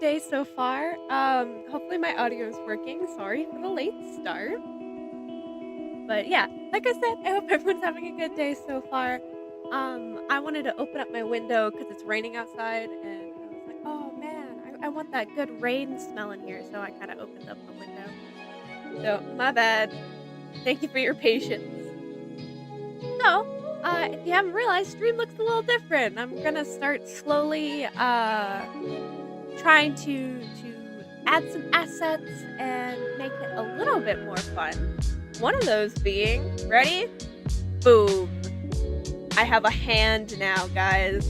Day so far. Hopefully my audio is working. Sorry for the late start. But yeah, like I said, I hope everyone's having a good day so far. I wanted to open up my window because it's raining outside, and I was like, oh man, I want that good rain smell in here. So I kind of opened up the window. So my bad. Thank you for your patience. So, if you haven't realized, stream looks a little different. I'm gonna start slowly trying to add some assets and make it a little bit more fun. One of those being, ready? Boom. I have a hand now, guys.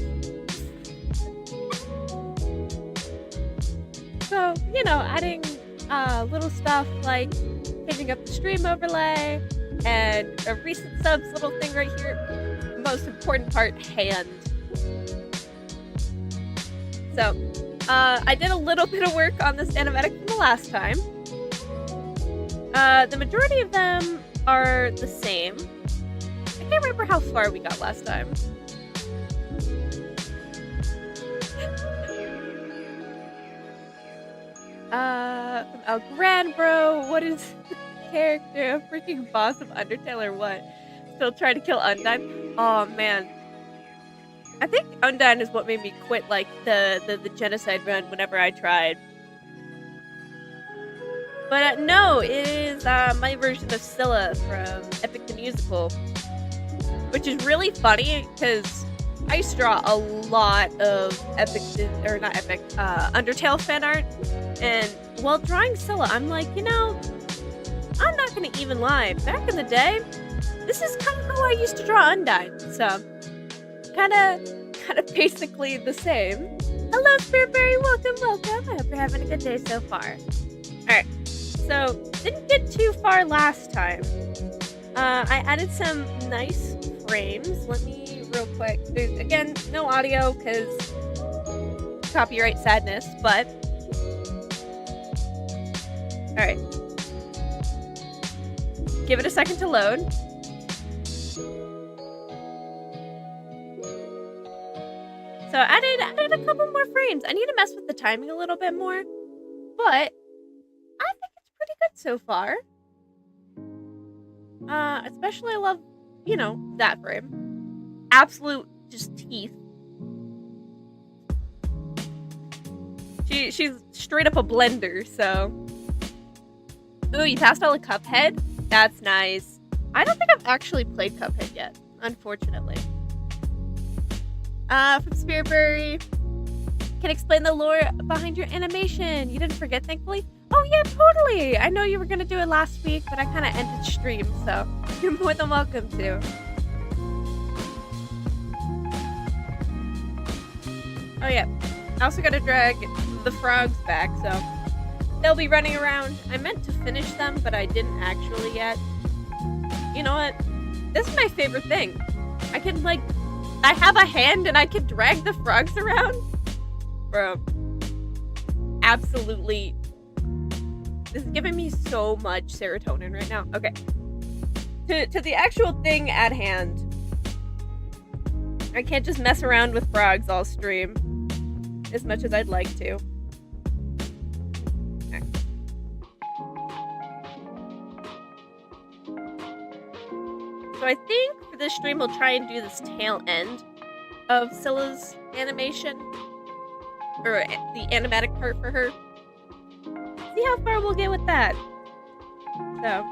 So, adding little stuff like changing up the stream overlay and a recent subs little thing right here. Most important part, hand. So, I did a little bit of work on this animatic from the last time. The majority of them are the same. I can't remember how far we got last time. From El Grand Bro, what is the character? A freaking boss of Undertale or what? Still trying to kill Undyne? Oh man. I think Undyne is what made me quit like the genocide run whenever I tried. But no, it is my version of Scylla from Epic the Musical, which is really funny because I used to draw a lot of Undertale fan art, and while drawing Scylla, I'm like, I'm not gonna even lie. Back in the day, this is kind of how I used to draw Undyne, so kind of basically the same. Hello, Spiritberry, welcome. I hope you're having a good day so far. All right, so didn't get too far last time. I added some nice frames. Let me real quick. There's, again, no audio because copyright sadness, but all right. Give it a second to load. So added a couple more frames. I need to mess with the timing a little bit more, but I think it's pretty good so far. Especially I love, that frame. Absolute just teeth. She's straight up a blender, so. Ooh, you passed all the Cuphead? That's nice. I don't think I've actually played Cuphead yet, unfortunately. From Spiritberry, can explain the lore behind your animation. You didn't forget, thankfully. Oh yeah, totally. I know you were gonna do it last week, but I kind of ended stream, so you're more than welcome to. Oh yeah, I also gotta drag the frogs back, so they'll be running around. I meant to finish them, but I didn't actually yet. You know what? This is my favorite thing. I can, I have a hand and I can drag the frogs around. Bro. Absolutely. This is giving me so much serotonin right now. Okay. To the actual thing at hand. I can't just mess around with frogs all stream. As much as I'd like to. Okay. So I think for this stream we'll try and do this tail end of Scylla's animation. Or the animatic part for her. See how far we'll get with that. So.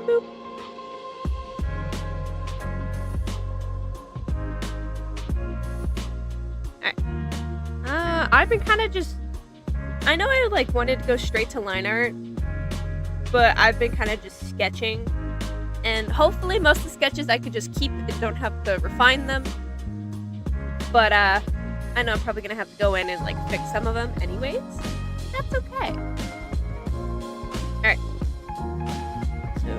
Boop. Alright. I've been kind of just... I know I wanted to go straight to line art. But I've been kind of just sketching. And hopefully most of the sketches I could just keep and don't have to refine them. But I know I'm probably going to have to go in and fix some of them anyways. That's okay. Alright. So...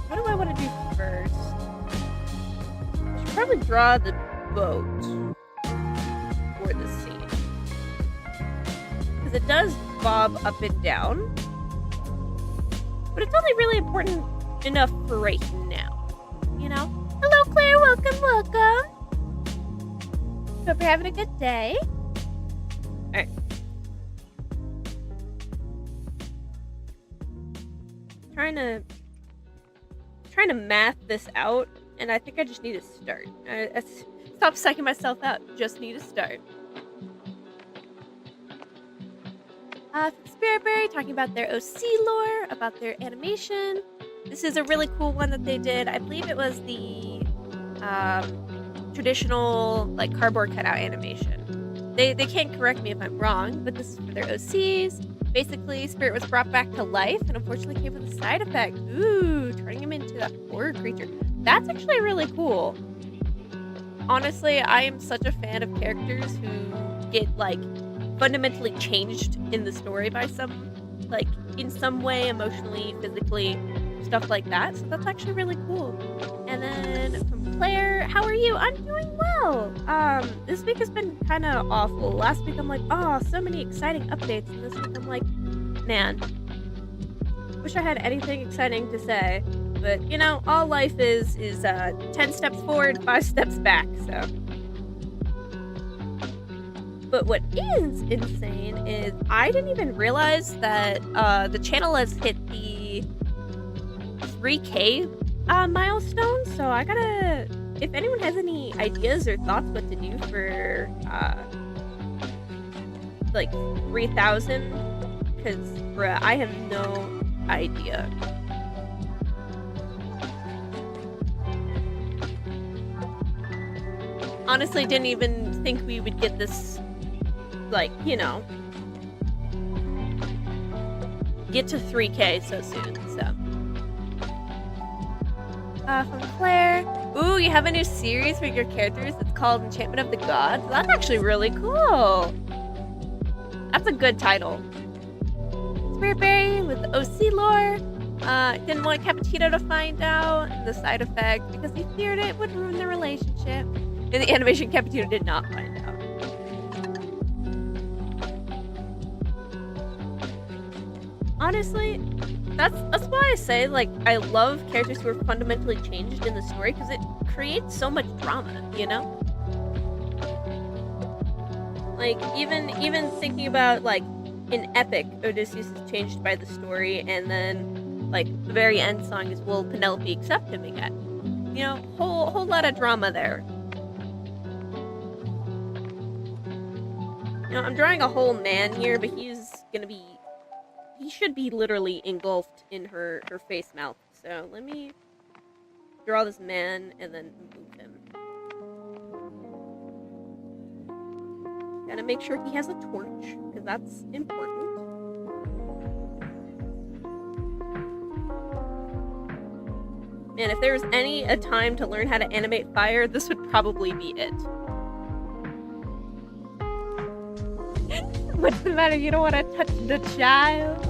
what do I want to do first? I should probably draw the boat for the scene. Because it does bob up and down. But it's only really important enough for right now. Hello, Claire. Welcome. Hope you're having a good day. Alright. Trying to math this out, and I think I just need to start. Stop psyching myself out. Just need to start. Spiritberry talking about their OC lore, about their animation. This is a really cool one that they did. I believe it was the traditional cardboard cutout animation. They can't correct me if I'm wrong, but this is for their OCs. Basically, Spirit was brought back to life and unfortunately came with a side effect. Ooh, turning him into that horror creature. That's actually really cool. Honestly, I am such a fan of characters who get fundamentally changed in the story by in some way, emotionally, physically, stuff like that. So that's actually really cool. And then from Claire, how are you? I'm doing well. This week has been kind of awful. Last week I'm oh, so many exciting updates. And this week I'm man, wish I had anything exciting to say. But, all life is 10 steps forward, 5 steps back, so. But what is insane is I didn't even realize that the channel has hit the 3K milestone, so I gotta if anyone has any ideas or thoughts what to do for like 3,000, because bruh, I have no idea. Honestly, didn't even think we would get this, like, you know, get to 3K so soon, so. From Claire. Ooh, you have a new series for your characters. It's called Enchantment of the Gods. That's actually really cool. That's a good title. Spiritberry with the OC lore. Didn't want Cappuccino to find out the side effect because he feared it would ruin the relationship. In the animation, Cappuccino did not find out. Honestly, that's why I say, like, I love characters who are fundamentally changed in the story because it creates so much drama, you know? Like, even thinking about, like, in Epic, Odysseus is changed by the story, and then, like, the very end song is, will Penelope accept him again? You know, whole lot of drama there. You know, I'm drawing a whole man here, but he's gonna be... He should be literally engulfed in her face mouth. So let me draw this man and then move him. Gotta make sure he has a torch, because that's important. Man, if there was a time to learn how to animate fire, this would probably be it. What's the matter? You don't want to touch the child?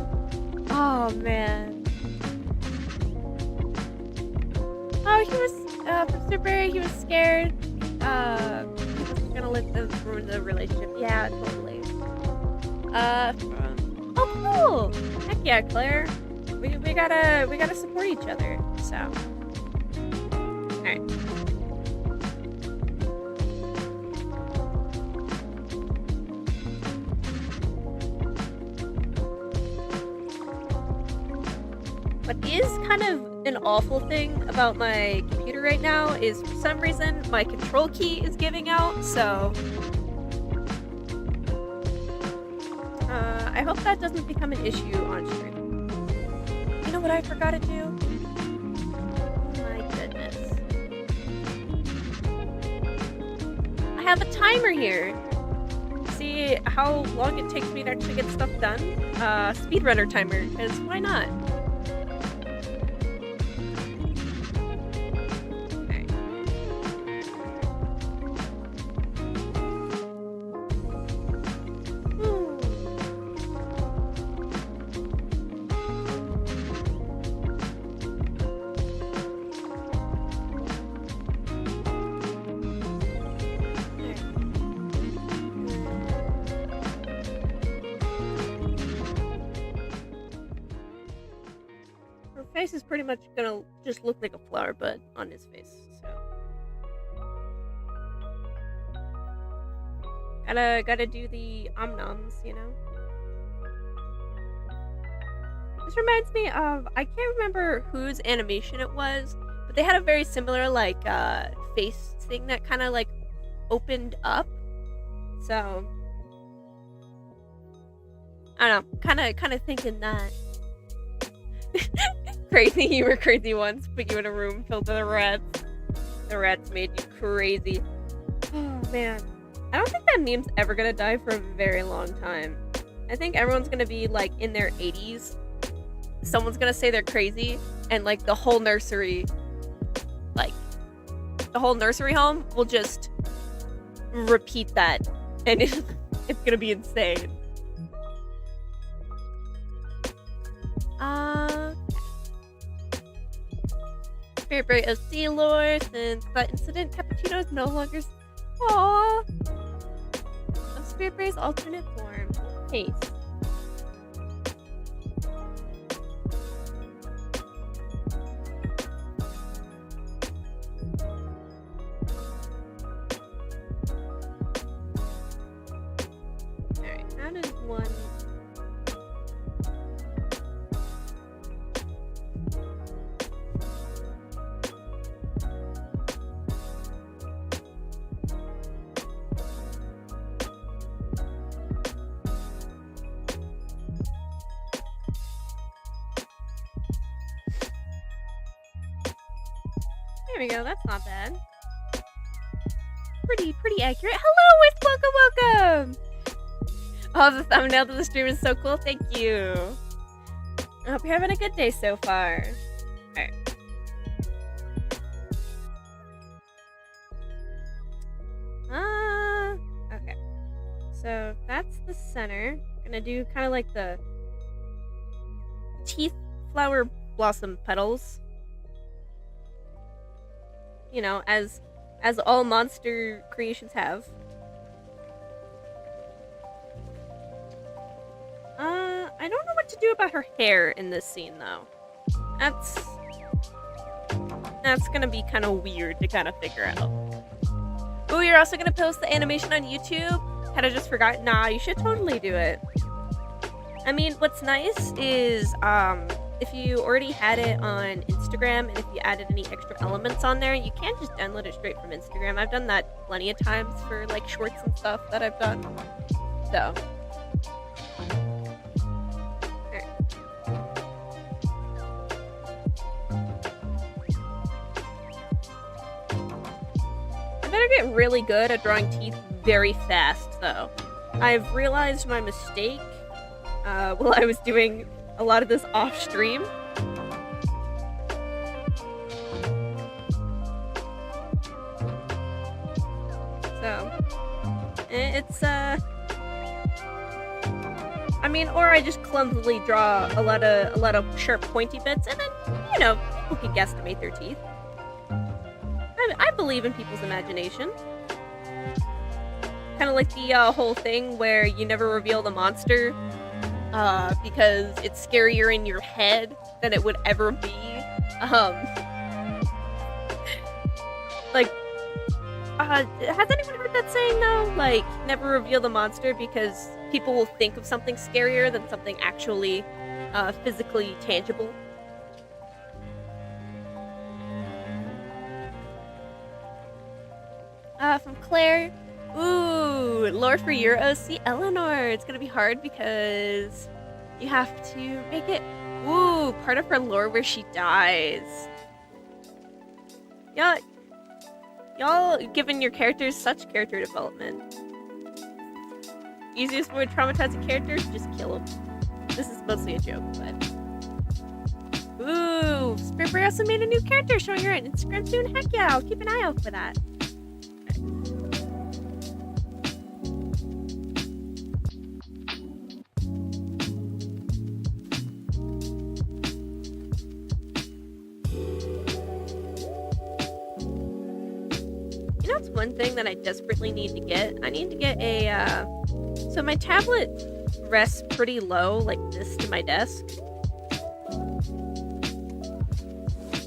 Oh, man. Oh, he was, from Superberry, he was scared. He wasn't gonna let them ruin the relationship. Yeah, totally. Oh, cool! Heck yeah, Claire. We gotta support each other, so. Alright. What is kind of an awful thing about my computer right now is for some reason my control key is giving out, so I hope that doesn't become an issue on stream. You know what I forgot to do? Oh my goodness. I have a timer here. See how long it takes me to actually get stuff done? Speedrunner timer, because why not? Face is pretty much gonna just look like a flower bud on his face, so gotta do the om-noms, you know. This reminds me of, I can't remember whose animation it was, but they had a very similar like face thing that kind of like opened up, so I don't know, kind of thinking that. Crazy, you were crazy once, put you in a room filled with rats. The rats made you crazy. Oh man. I don't think that meme's ever gonna die for a very long time. I think everyone's gonna be like in their 80s. Someone's gonna say they're crazy, and like the whole nursery, like the whole nursery home will just repeat that, and it's gonna be insane. Spiritberry OC lore, since that incident, Cappuccino is no longer. Aww! Of Spiritberry's alternate form. Haste. Alright, how does one. There we go, that's not bad. Pretty accurate. Hello, it's welcome! Oh, the thumbnail to the stream is so cool, thank you. I hope you're having a good day so far. Alright. Okay. So that's the center. Gonna do kind of like the teeth flower blossom petals. You know, as all monster creations have. I don't know what to do about her hair in this scene though. That's gonna be kind of weird to kind of figure out. Oh, you're also gonna post the animation on YouTube? Had I just forgotten? Nah, you should totally do it. I mean, what's nice is, if you already had it on Instagram and if you added any extra elements on there, you can just download it straight from Instagram. I've done that plenty of times for like shorts and stuff that I've done. So. Alright. I better get really good at drawing teeth very fast though. I've realized my mistake while I was doing a lot of this off stream. So it's I mean, or I just clumsily draw a lot of sharp pointy bits and then, you know, people can guesstimate their teeth. I believe in people's imagination. Kind of like the whole thing where you never reveal the monster because it's scarier in your head than it would ever be. Like, has anyone heard that saying though? Like, never reveal the monster because people will think of something scarier than something actually physically tangible. From Claire. Ooh, lore for your OC Eleanor. It's gonna be hard because you have to make it, ooh, part of her lore where she dies. Y'all giving your characters such character development. Easiest way to traumatize a character, just kill them. This is mostly a joke, but. Ooh, Spirit also made a new character showing her on Instagram soon. Heck yeah, I'll keep an eye out for that. That's one thing that I desperately need to get. I need to get a, so my tablet rests pretty low, like this to my desk.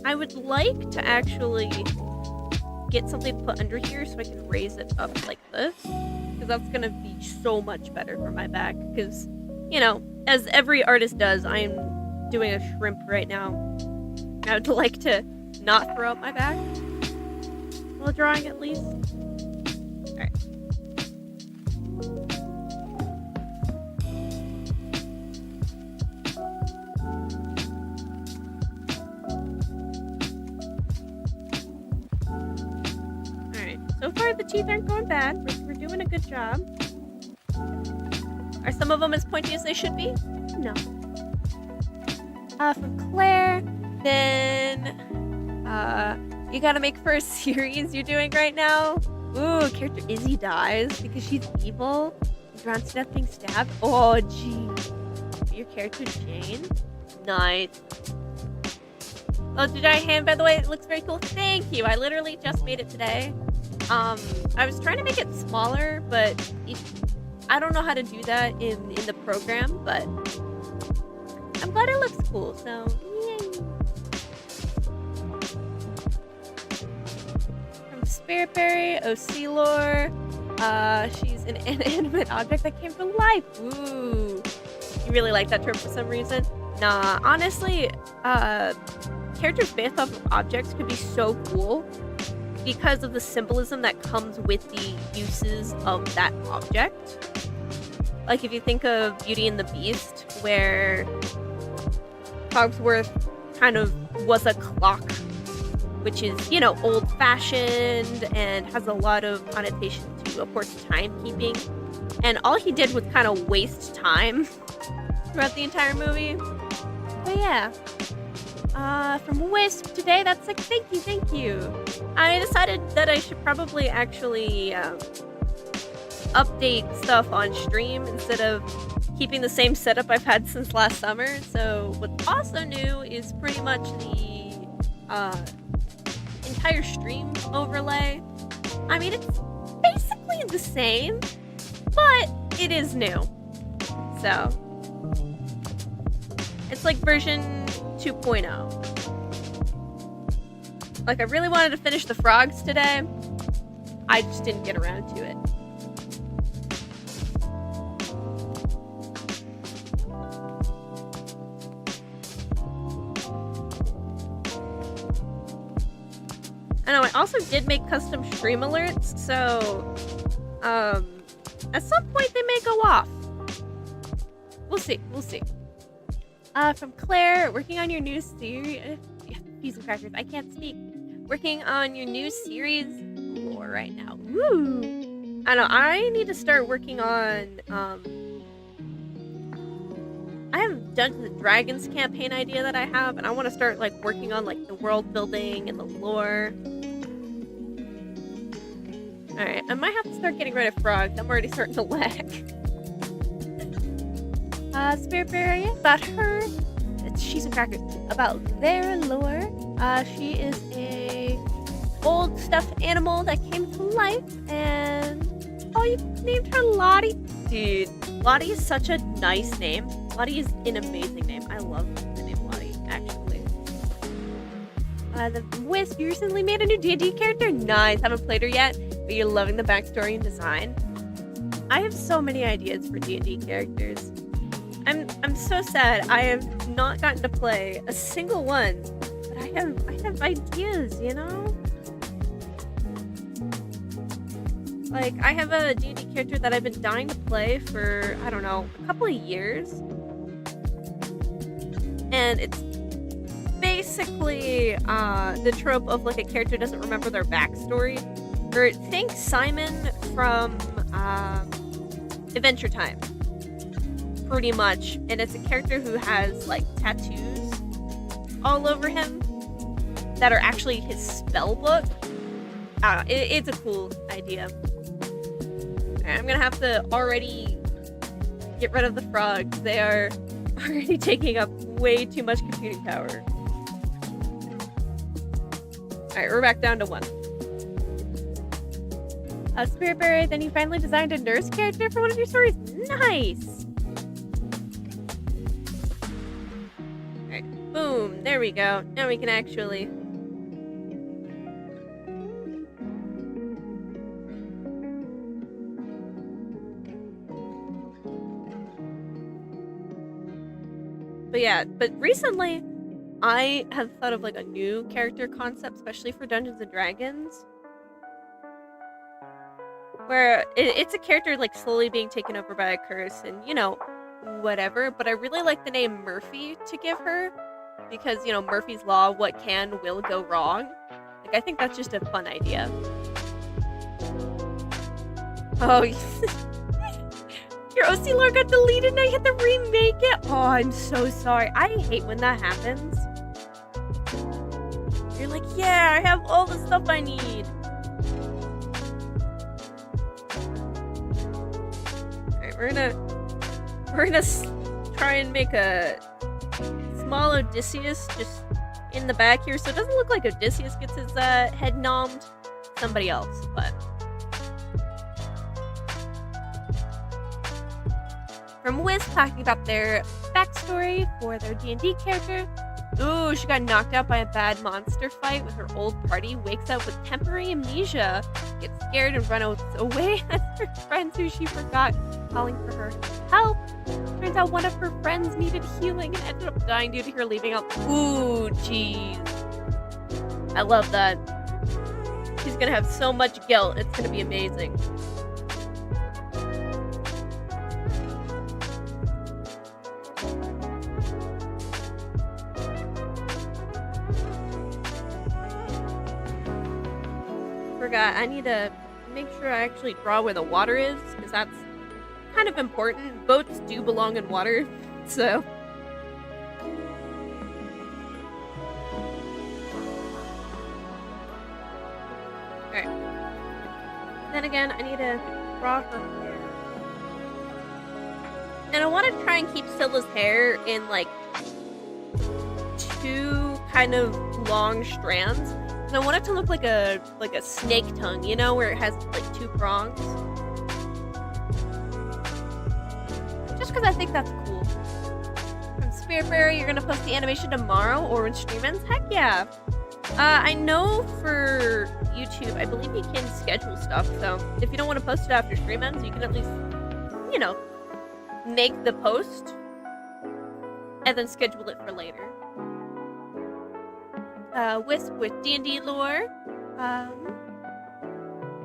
I would like to actually get something to put under here so I can raise it up like this. Because that's going to be so much better for my back. Because, you know, as every artist does, I'm doing a shrimp right now. I would like to not throw up my back. While drawing at least. Alright. Alright, so far the teeth aren't going bad. We're doing a good job. Are some of them as pointy as they should be? No. From Claire, then you gotta make for a series you're doing right now. Ooh, character Izzy dies because she's evil. Drowned to death being stabbed. Oh, gee. Your character Jane? Nice. Oh, the giant hand, by the way, it looks very cool. Thank you. I literally just made it today. I was trying to make it smaller, but I don't know how to do that in the program, but I'm glad it looks cool, so yay. Spiritberry, OC lore. She's an inanimate object that came to life. Ooh. You really like that term for some reason? Nah, honestly, characters based off of objects could be so cool because of the symbolism that comes with the uses of that object. Like if you think of Beauty and the Beast, where Cogsworth kind of was a clock which is, you know, old-fashioned and has a lot of connotation to, of course, timekeeping. And all he did was kind of waste time throughout the entire movie. But yeah. From Wisp today, that's like, thank you. I decided that I should probably actually, update stuff on stream instead of keeping the same setup I've had since last summer. So what's also new is pretty much the, entire stream overlay. I mean, it's basically the same, but it is new. So it's like version 2.0. Like, I really wanted to finish the frogs today. I just didn't get around to it. I know, I also did make custom stream alerts, so, at some point they may go off. We'll see. From Claire, working on your new series, Peas and Crackers, I can't speak. Working on your new series lore right now. Woo! I know, I need to start working on, I have Dungeons and Dragons campaign idea that I have, and I want to start, like, working on, like, the world building and the lore. Alright, I might have to start getting rid of frogs. I'm already starting to lag. Spirit Berry, about her, she's a cracker, about their lore. She is a old stuffed animal that came to life, and oh, you named her Lottie. Dude, Lottie is such a nice name. Lottie is an amazing name. I love the name Lottie, actually. The Wisp, you recently made a new D&D character? Nice, haven't played her yet, but you're loving the backstory and design. I have so many ideas for D&D characters. I'm so sad I have not gotten to play a single one, but I have ideas, you know? Like, I have a D&D character that I've been dying to play for, I don't know, a couple of years. And it's basically the trope of, like, a character doesn't remember their backstory. Or think Simon from Adventure Time. Pretty much. And it's a character who has, like, tattoos all over him that are actually his spell book. It's a cool idea. Alright, I'm gonna have to already get rid of the frogs. They are already taking up way too much computing power. Alright, we're back down to 1. Spirit Berry, then you finally designed a nurse character for one of your stories? Nice! Alright, boom, there we go. Now we can actually... But yeah, but recently, I have thought of, like, a new character concept, especially for Dungeons and Dragons. Where it's a character, like, slowly being taken over by a curse and, you know, whatever. But I really like the name Murphy to give her. Because, you know, Murphy's Law, what can, will go wrong. Like, I think that's just a fun idea. Oh, your OC lore got deleted and I had to remake it. Oh, I'm so sorry. I hate when that happens. You're like, yeah, I have all the stuff I need. Alright, we're gonna try and make a small Odysseus just in the back here, so it doesn't look like Odysseus gets his head nommed. Somebody else, but. From Wiz talking about their backstory for their D&D character. Ooh, she got knocked out by a bad monster fight with her old party, wakes up with temporary amnesia, gets scared and runs away as her friends who she forgot, calling for her help. Turns out one of her friends needed healing and ended up dying due to her leaving out. Ooh, jeez. I love that. She's gonna have so much guilt, it's gonna be amazing. forgot. I need to make sure I actually draw where the water is, because that's kind of important. Boats do belong in water, so... Alright. Then again, I need to draw her hair. And I want to try and keep Scylla's hair in, like, 2 kind of long strands. And I want it to look like a snake tongue, you know, where it has, like, 2 prongs. Just because I think that's cool. From Spiritfairy, you're going to post the animation tomorrow or when stream ends? Heck yeah! I know for YouTube, I believe you can schedule stuff, so if you don't want to post it after stream ends, you can at least, you know, make the post and then schedule it for later. Wisp with D&D lore.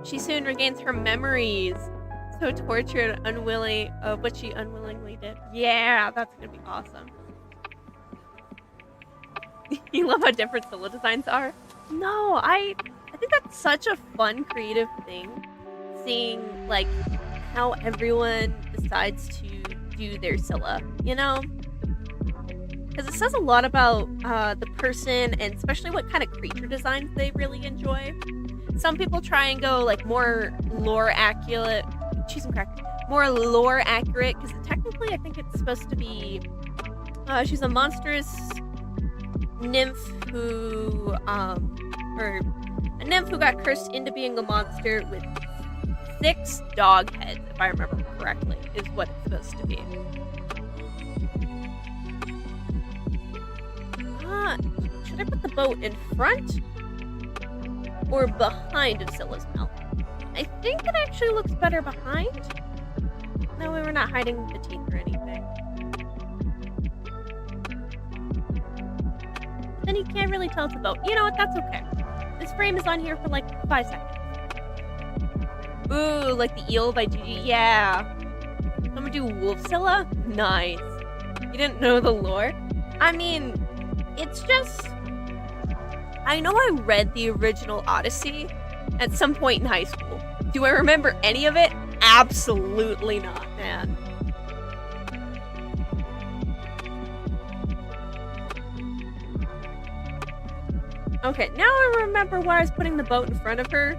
She soon regains her memories. So tortured, unwilling of what she unwillingly did. Yeah, that's gonna be awesome. You love how different Scylla designs are? No, I think that's such a fun, creative thing. Seeing, like, how everyone decides to do their Scylla, you know? Because it says a lot about the person, and especially what kind of creature designs they really enjoy. Some people try and go, like, more lore accurate. Cheese and crackers. More lore accurate, because technically I think it's supposed to be... she's a monstrous nymph who, or a nymph who got cursed into being a monster with 6 dog heads, if I remember correctly, is what it's supposed to be. Should I put the boat in front or behind of Scylla's mouth? I think it actually looks better behind. That way we're not hiding the teeth or anything. Then you can't really tell it's a boat. You know what? That's okay. This frame is on here for like 5 seconds. Ooh, like the eel by Gigi. Yeah. I'm gonna do Wolf Scylla? Nice. You didn't know the lore? I mean, it's just... I know I read the original Odyssey at some point in high school. Do I remember any of it? Absolutely not, man. Okay, now I remember why I was putting the boat in front of her.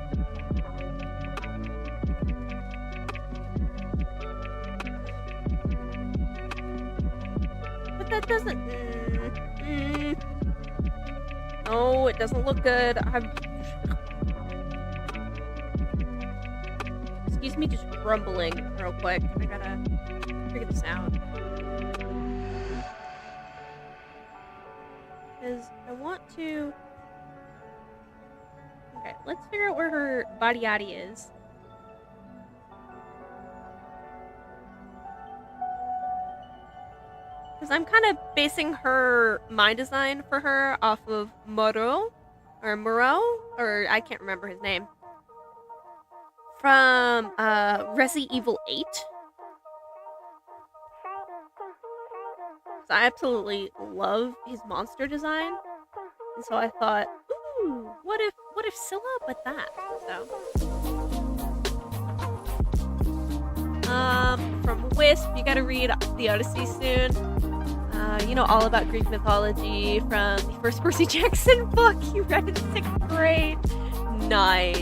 But that doesn't... No, it doesn't look good. Excuse me just grumbling real quick. I gotta figure this out. Because I want to... Okay, let's figure out where her body yaddy is. Because I'm kind of basing my design for her off of Moreau, or I can't remember his name. From Resident Evil 8. So I absolutely love his monster design. And so I thought, ooh, what if Scylla with that? So from Wisp, you gotta read the Odyssey soon. You know all about Greek mythology from the first Percy Jackson book you read in 6th grade. Nice.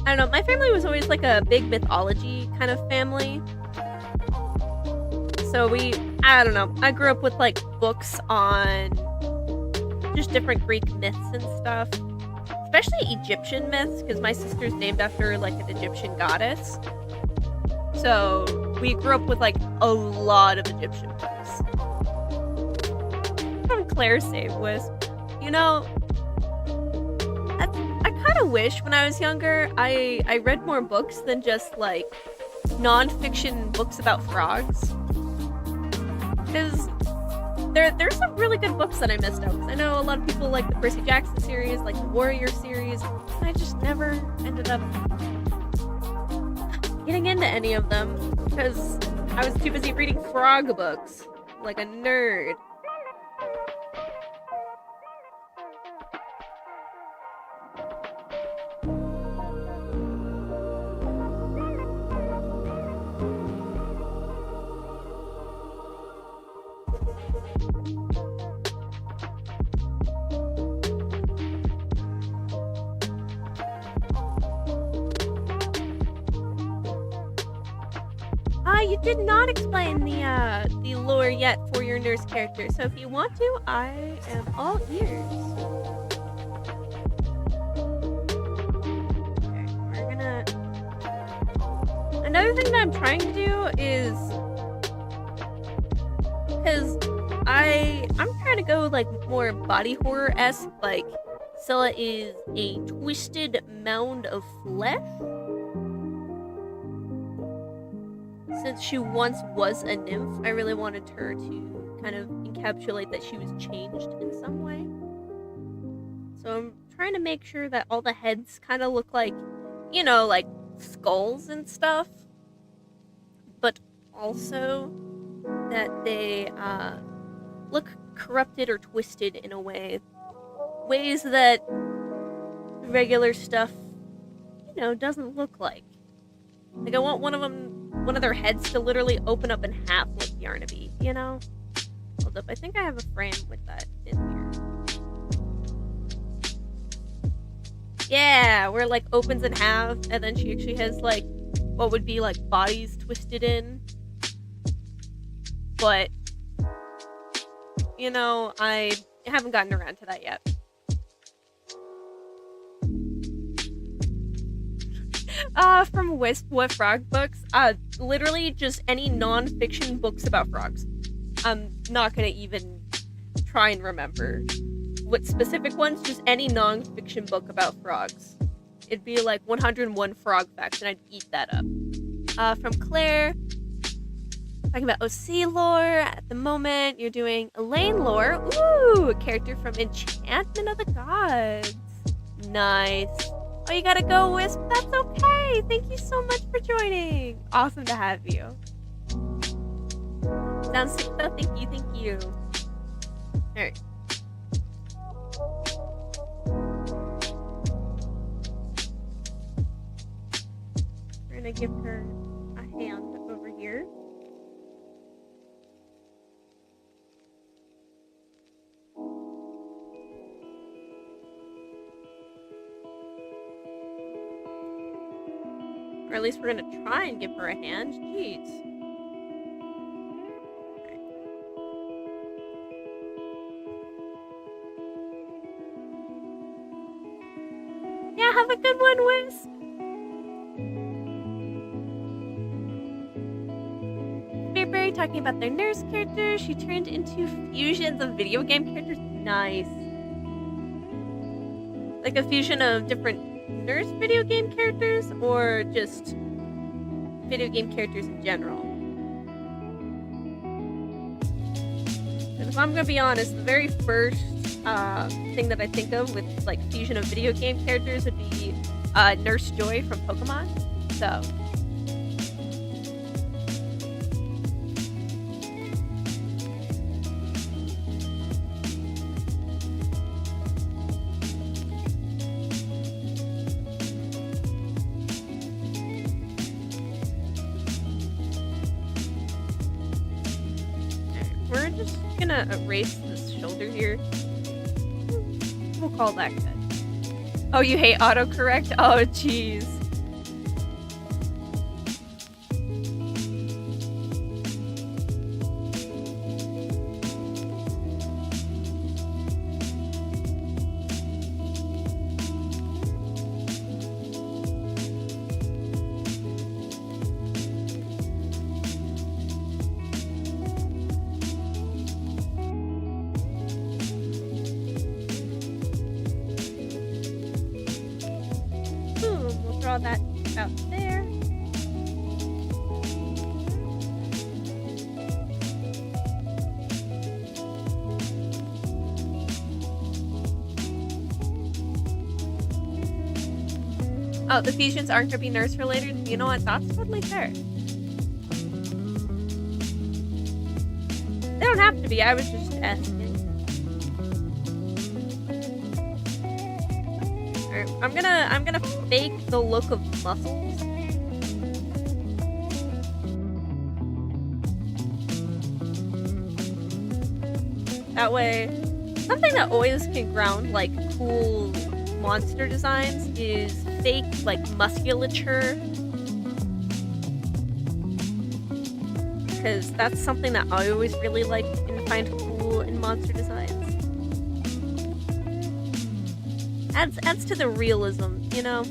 I don't know, my family was always like a big mythology kind of family. So I don't know, I grew up with like books on just different Greek myths and stuff. Especially Egyptian myths, because my sister's named after like an Egyptian goddess. So we grew up with like a lot of Egyptian books. From Claire's Save Wisp. You know, I kind of wish when I was younger I read more books than just like non-fiction books about frogs. Because there's some really good books that I missed out. I know a lot of people like the Percy Jackson series, like the Warrior series. And I just never ended up getting into any of them because I was too busy reading frog books like a nerd. you did not explain the lore yet for your nurse character, so if you want to, I am all ears. Okay, we're gonna... Another thing that I'm trying to do is... Because I'm trying to go, like, more body horror-esque, like, Scylla is a twisted mound of flesh. Since she once was a nymph, I really wanted her to kind of encapsulate that she was changed in some way. So I'm trying to make sure that all the heads kind of look like, you know, like skulls and stuff. But also that they look corrupted or twisted in a way. Ways that regular stuff, you know, doesn't look like. Like, I want one of their heads to literally open up in half like Yarnaby, you know? Hold up, I think I have a frame with that in here. Yeah, where it, like, opens in half, and then she actually has, like, what would be, like, bodies twisted in. But, you know, I haven't gotten around to that yet. From Wisp, what frog books? Literally just any non-fiction books about frogs. I'm not gonna even try and remember what specific ones, just any non-fiction book about frogs. It'd be like 101 frog facts, and I'd eat that up. From Claire, talking about OC lore. At the moment, you're doing Elaine lore. Ooh, a character from Enchantment of the Gods. Nice. Oh, you gotta go, Wisp? That's okay! Thank you so much for joining! Awesome to have you. Sounds sick though, thank you. Alright. We're gonna give her a hand over here. Or at least we're gonna try and give her a hand. Jeez. Okay. Yeah, have a good one, Wisp. Spearberry talking about their nurse character. She turned into fusions of video game characters. Nice. Like a fusion of different nurse video game characters, or just video game characters in general? And if I'm gonna be honest, the very first thing that I think of with like fusion of video game characters would be Nurse Joy from Pokemon. So we're just gonna erase this shoulder here. We'll call that good. Oh, you hate autocorrect? Oh, jeez. Draw that out there. Oh, the fusions aren't gonna be nurse related. You know what? That's totally fair. They don't have to be. I was just asking. I'm gonna fake the look of muscles. That way, something that always can ground like cool monster designs is fake like musculature. because that's something that I always really liked and find cool in monster designs. Adds to the realism, you know?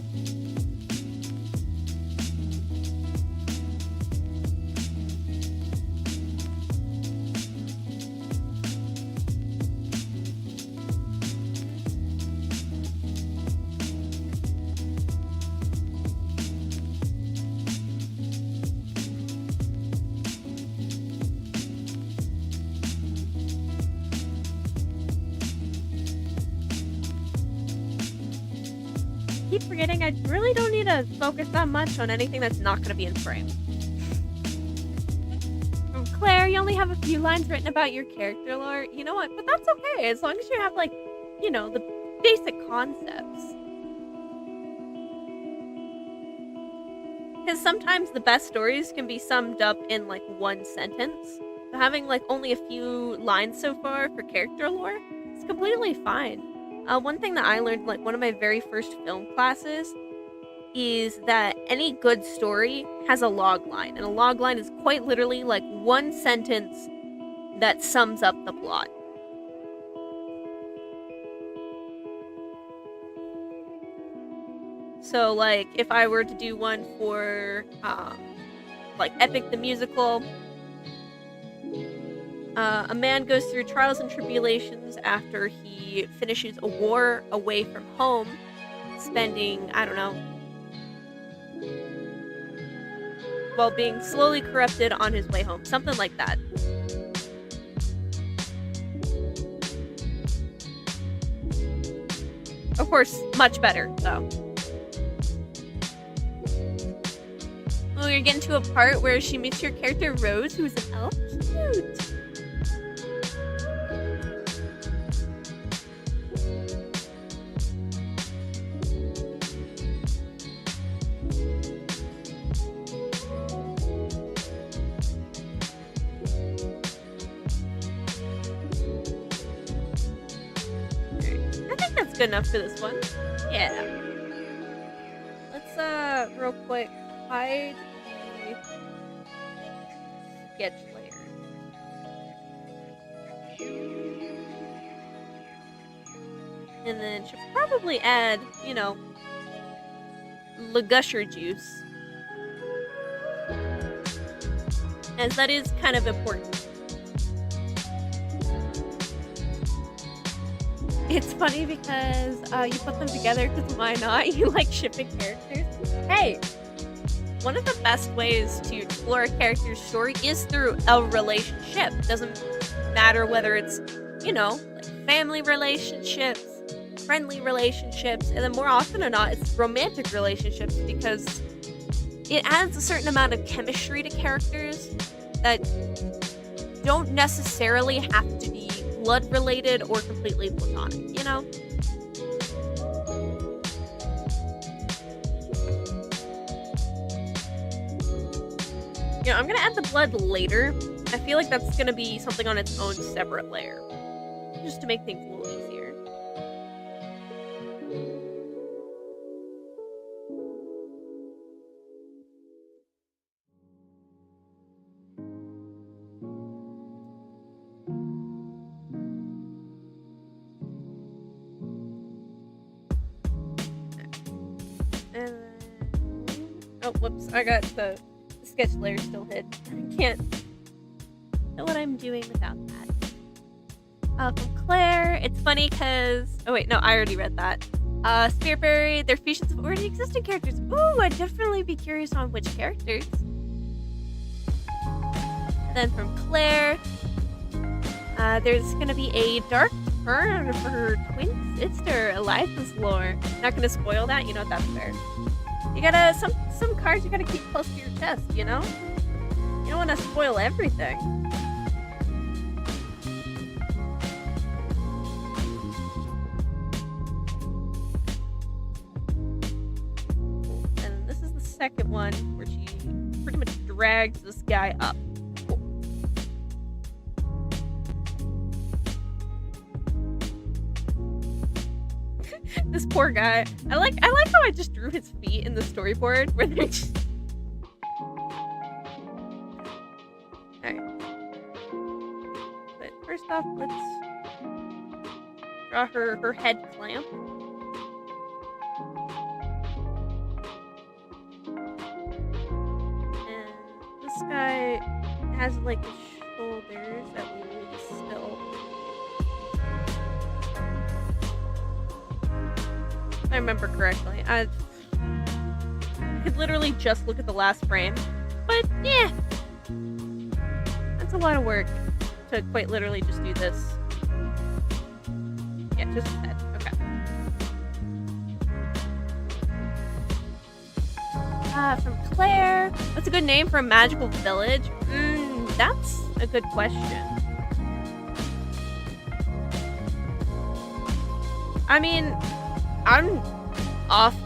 Keep forgetting I really don't need to focus that much on anything that's not going to be in frame. From Claire, you only have a few lines written about your character lore. You know what? But that's okay, as long as you have, like, you know, the basic concepts. Because sometimes the best stories can be summed up in, like, one sentence. So having, like, only a few lines so far for character lore is completely fine. One thing that I learned, like, one of my very first film classes is that any good story has a log line. And a log line is quite literally, like, one sentence that sums up the plot. So, like, if I were to do one for, like, Epic the Musical, a man goes through trials and tribulations after he finishes a war away from home, spending, I don't know, while being slowly corrupted on his way home. Something like that. Of course, much better, though. Oh, you're getting to a part where she meets your character Rose, who's an elf? Cute! Good enough for this one. Yeah. Let's real quick hide the sketch layer. And then should probably add, you know, the gusher juice, as that is kind of important. It's funny because you put them together because why not? You like shipping characters. Hey! One of the best ways to explore a character's story is through a relationship. Doesn't matter whether it's, you know, like family relationships, friendly relationships, and then more often than not, it's romantic relationships because it adds a certain amount of chemistry to characters that don't necessarily have to be blood related or completely platonic, you know? You know, I'm gonna add the blood later. I feel like that's gonna be something on its own separate layer, just to make things a little easier. And then, oh, whoops, I got the sketch layer still hid. I can't know what I'm doing without that. From Claire, it's funny because, oh wait, no, I already read that. Spearberry, they're fusions of already existing characters. Ooh, I'd definitely be curious on which characters. Then from Claire, there's gonna be a dark turn for her twin sister, Eliza's lore. Not gonna spoil that, you know, that's fair. You gotta, some cards you gotta keep close to your chest, you know? You don't wanna spoil everything. And this is the second one where she pretty much drags this guy up. This poor guy. I like how I just drew his feet in the storyboard where they're just... Alright, off, let's draw her head clamp. And this guy has like the shoulders at least still. If I remember correctly. I could literally just look at the last frame. But yeah. That's a lot of work to quite literally just do this. Yeah, just his head. Okay. From Claire. What's a good name for a magical village? That's a good question. I mean, I'm off.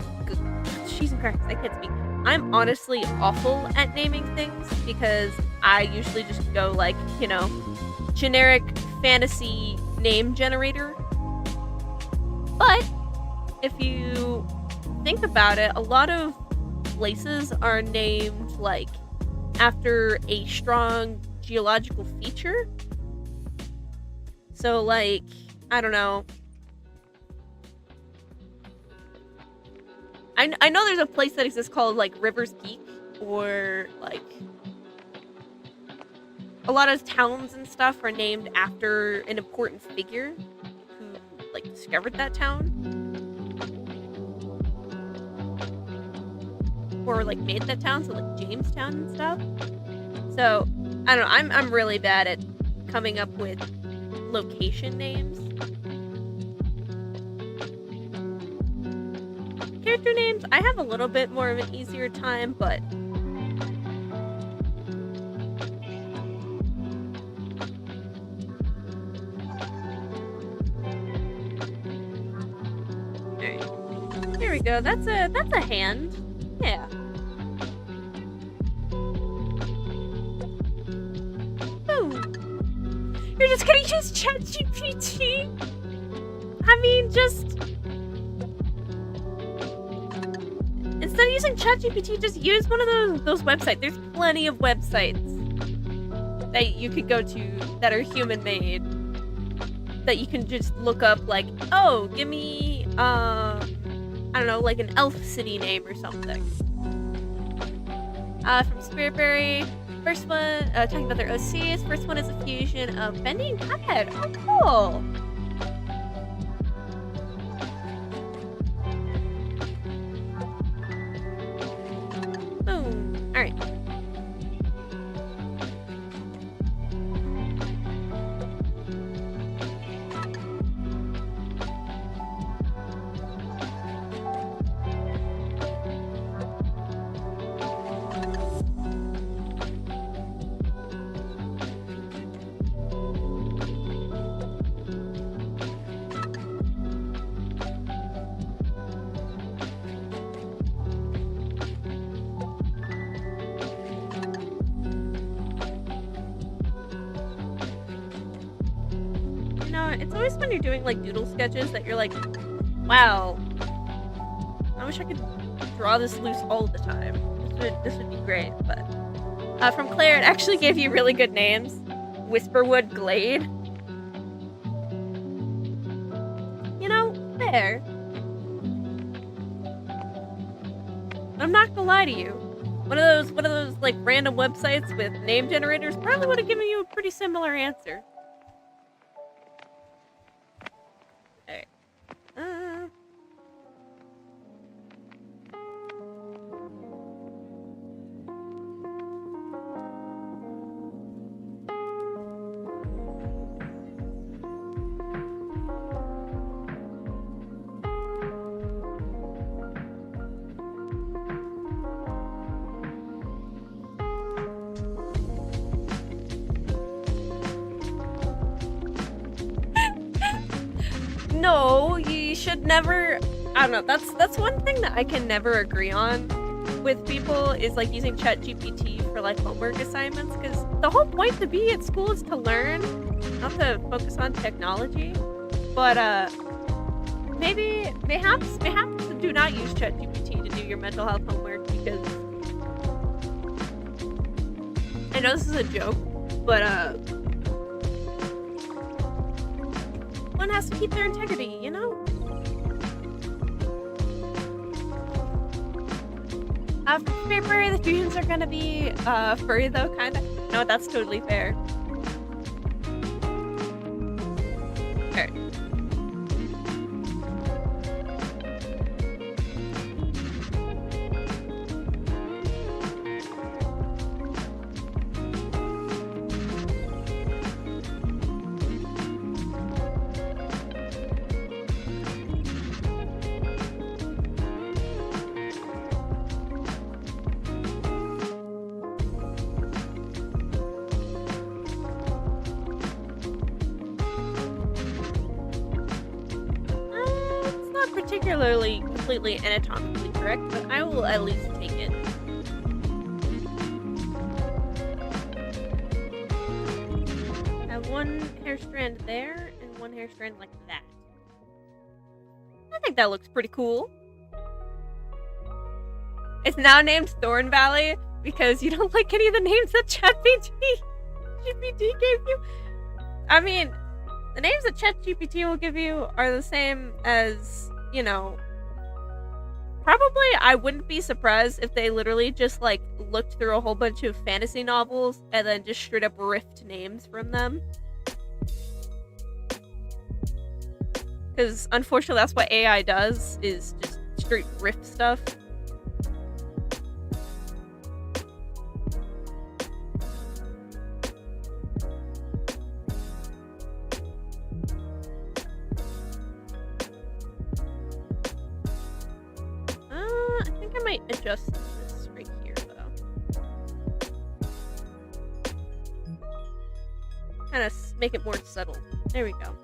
Jesus Christ, I can't speak. I'm honestly awful at naming things because I usually just go like, you know, generic fantasy name generator. But if you think about it, a lot of places are named like after a strong geological feature. So like, I don't know. I know there's a place that exists called like River's Peak, or like a lot of towns and stuff are named after an important figure who like discovered that town or like made that town, so like Jamestown and stuff. So I don't know, I'm really bad at coming up with location names. Character names, I have a little bit more of an easier time, but alright. Here we go. That's a hand. Yeah. Boom. You're just gonna use ChatGPT? I mean, just instead of using ChatGPT, just use one of those websites. There's plenty of websites that you could go to that are human-made that you can just look up, like, oh, give me, I don't know, like an elf city name or something. From Spiritberry, first one, talking about their OCs. First one is a fusion of Bendy and Cuphead. Oh, cool. Boom. Alright. It's always when you're doing like doodle sketches that you're like, wow, I wish I could draw this loose all the time. This would be great. But from Claire, it actually gave you really good names. Whisperwood Glade. You know, fair. I'm not gonna lie to you. One of those like random websites with name generators probably would have given you a pretty similar answer. No, you should never. I don't know. That's one thing that I can never agree on with people is like using ChatGPT for like homework assignments, because the whole point to be at school is to learn, not to focus on technology. But mayhaps do not use ChatGPT to do your mental health homework, because I know this is a joke, but one has to keep their integrity, you know? For February, the dreams are gonna be furry though, kinda. No, that's totally fair. Alright. Particularly completely anatomically correct, but I will at least take it. I have one hair strand there and one hair strand like that. I think that looks pretty cool. It's now named Thorn Valley because you don't like any of the names that ChatGPT gave you. I mean, the names that ChatGPT will give you are the same as, you know, probably I wouldn't be surprised if they literally just like looked through a whole bunch of fantasy novels and then just straight up riffed names from them. Because unfortunately that's what AI does, is just straight riff stuff. I might adjust this right here, though. Kind of make it more subtle. There we go.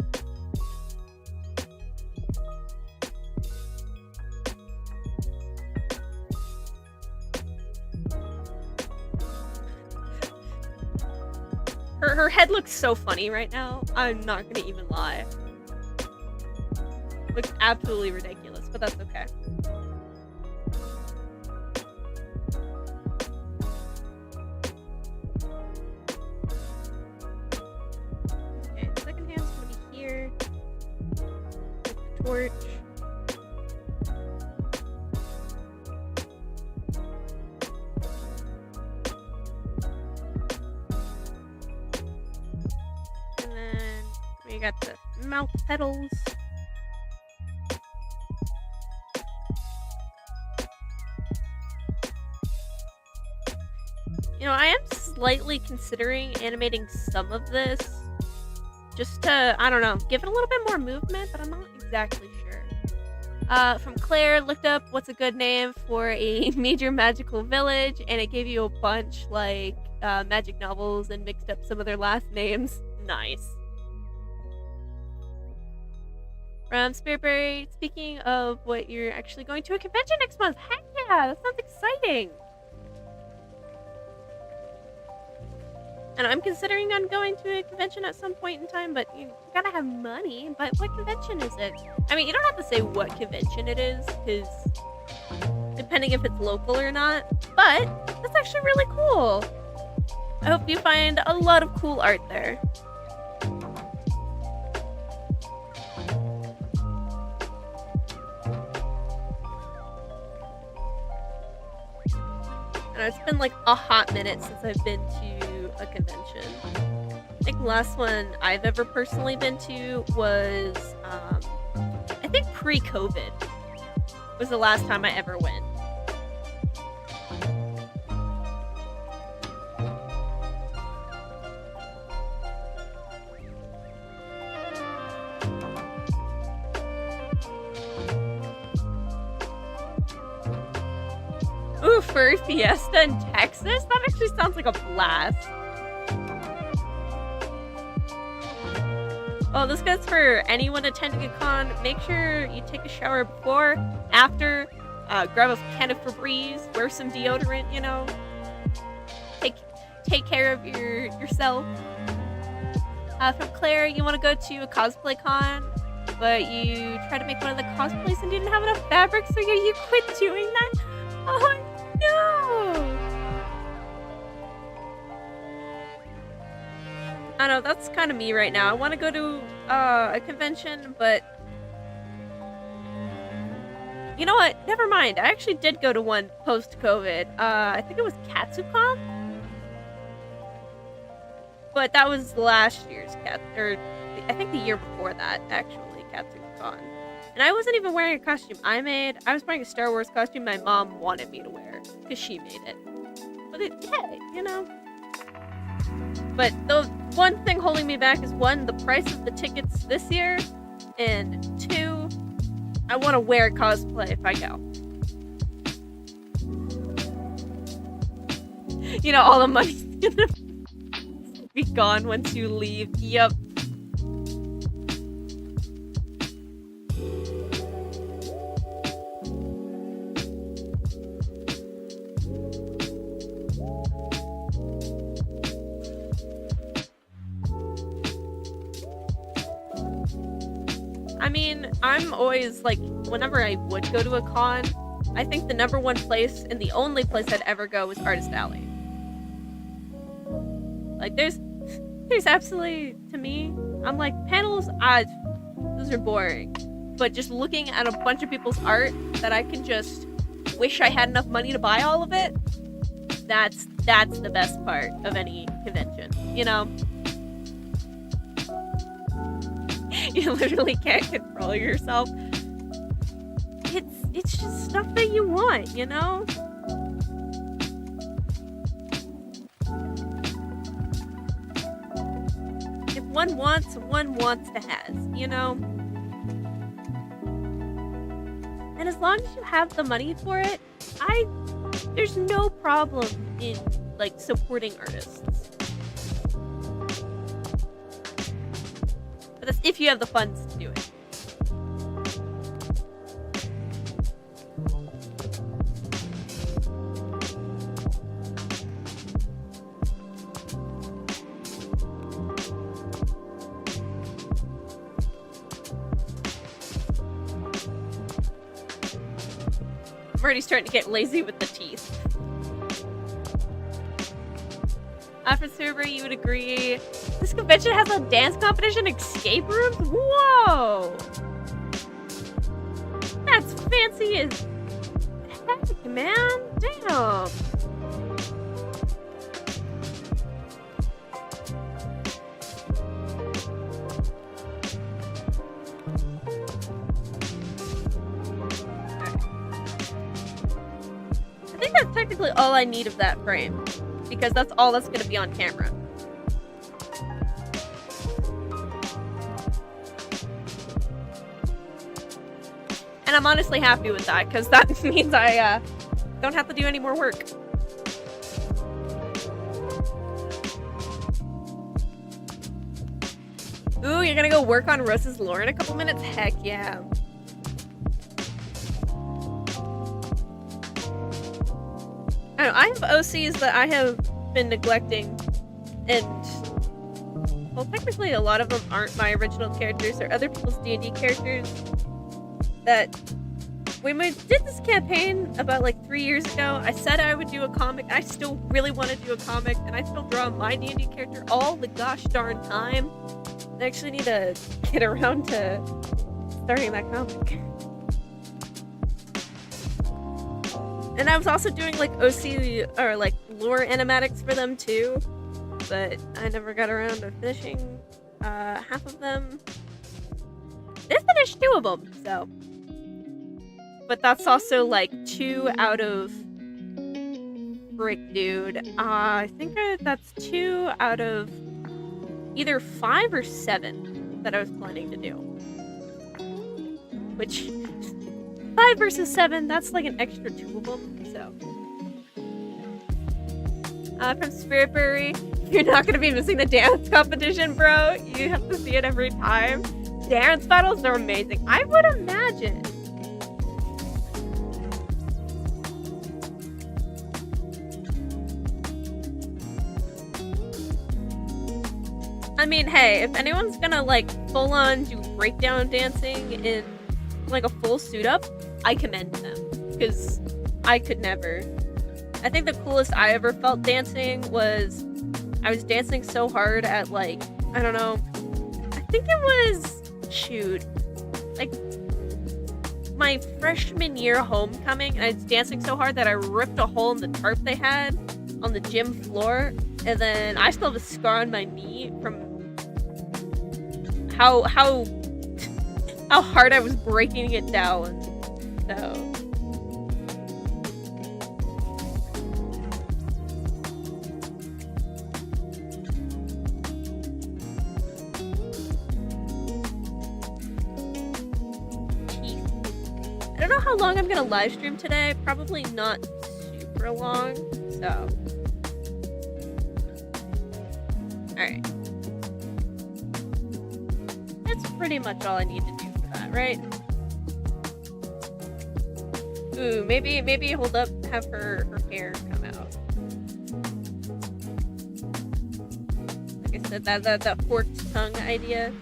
Her head looks so funny right now. I'm not gonna even lie. Looks absolutely ridiculous, but that's okay. Torch. And then we got the mouth petals. You know, I am slightly considering animating some of this just to, I don't know, give it a little bit more movement, but I'm not exactly sure. From Claire, looked up what's a good name for a major magical village, and it gave you a bunch like magic novels and mixed up some of their last names. Nice. From Spiritberry, speaking of what, you're actually going to a convention next month. Heck yeah, that sounds exciting. And I'm considering on going to a convention at some point in time, but you gotta have money. But what convention is it? I mean, you don't have to say what convention it is, because depending if it's local or not. But that's actually really cool. I hope you find a lot of cool art there. And it's been like a hot minute since I've been to a convention. I think the last one I've ever personally been to was, I think pre-COVID was the last time I ever went. Ooh, Furry Fiesta in Texas? That actually sounds like a blast. Oh, this goes for anyone attending a con. Make sure you take a shower before, after, grab a can of Febreze, wear some deodorant, you know. Take care of yourself. From Claire, you want to go to a cosplay con, but you try to make one of the cosplays and didn't have enough fabric, so you quit doing that? Oh no! I know, that's kind of me right now. I want to go to a convention, but you know what? Never mind. I actually did go to one post-COVID. I think it was Katsucon, but that was last year's or I think the year before that, actually, Katsucon. And I wasn't even wearing a costume I was wearing a Star Wars costume my mom wanted me to wear, because she made it. But hey, you know. But the one thing holding me back is, one, the price of the tickets this year, and two, I want to wear cosplay if I go. You know, all the money's gonna be gone once you leave. Yep. I mean, I'm always, like, whenever I would go to a con, I think the number one place and the only place I'd ever go was Artist Alley. Like, there's absolutely, to me, I'm like, panels, those are boring. But just looking at a bunch of people's art that I can just wish I had enough money to buy all of it, that's the best part of any convention, you know? You literally can't control yourself. It's just stuff that you want, you know? If one wants to has, you know? And as long as you have the money for it, there's no problem in, like, supporting artists. But that's if you have the funds to do it. I'm already starting to get lazy with the teeth. After Subaru, you would agree. This convention has a dance competition, escape rooms? Whoa! That's fancy as heck, man. Damn. I think that's technically all I need of that frame, because that's all that's going to be on camera. And I'm honestly happy with that, because that means I don't have to do any more work. Ooh, you're gonna go work on Rose's lore in a couple minutes? Heck yeah. I don't know, I have OCs that I have been neglecting, and well, technically a lot of them aren't my original characters, they're other people's D&D characters that when we did this campaign about like 3 years ago, I said I would do a comic. I still really want to do a comic, and I still draw my D&D character all the gosh darn time. I actually need to get around to starting that comic. And I was also doing like OC or like lore animatics for them too, but I never got around to finishing half of them. They finished 2 of them, so. But that's also like 2 out of frick, dude. I think that's 2 out of either 5 or 7 that I was planning to do. Which 5 versus 7, that's like an extra 2 of them, so. From Spiritberry, you're not gonna be missing the dance competition, bro. You have to see it every time. Dance battles are amazing. I would imagine. I mean, hey, if anyone's gonna like full on do breakdown dancing in like a full suit up, I commend them, because I could never. I think the coolest I ever felt dancing was I was dancing so hard at like, I don't know, I think it was, shoot, like my freshman year homecoming, and I was dancing so hard that I ripped a hole in the tarp they had on the gym floor, and then I still have a scar on my knee from how hard I was breaking it down. So I don't know how long I'm gonna live stream today. Probably not super long. So, all right. That's pretty much all I need to do for that, right? Ooh, maybe hold up, have her hair come out. Like I said, that forked tongue idea.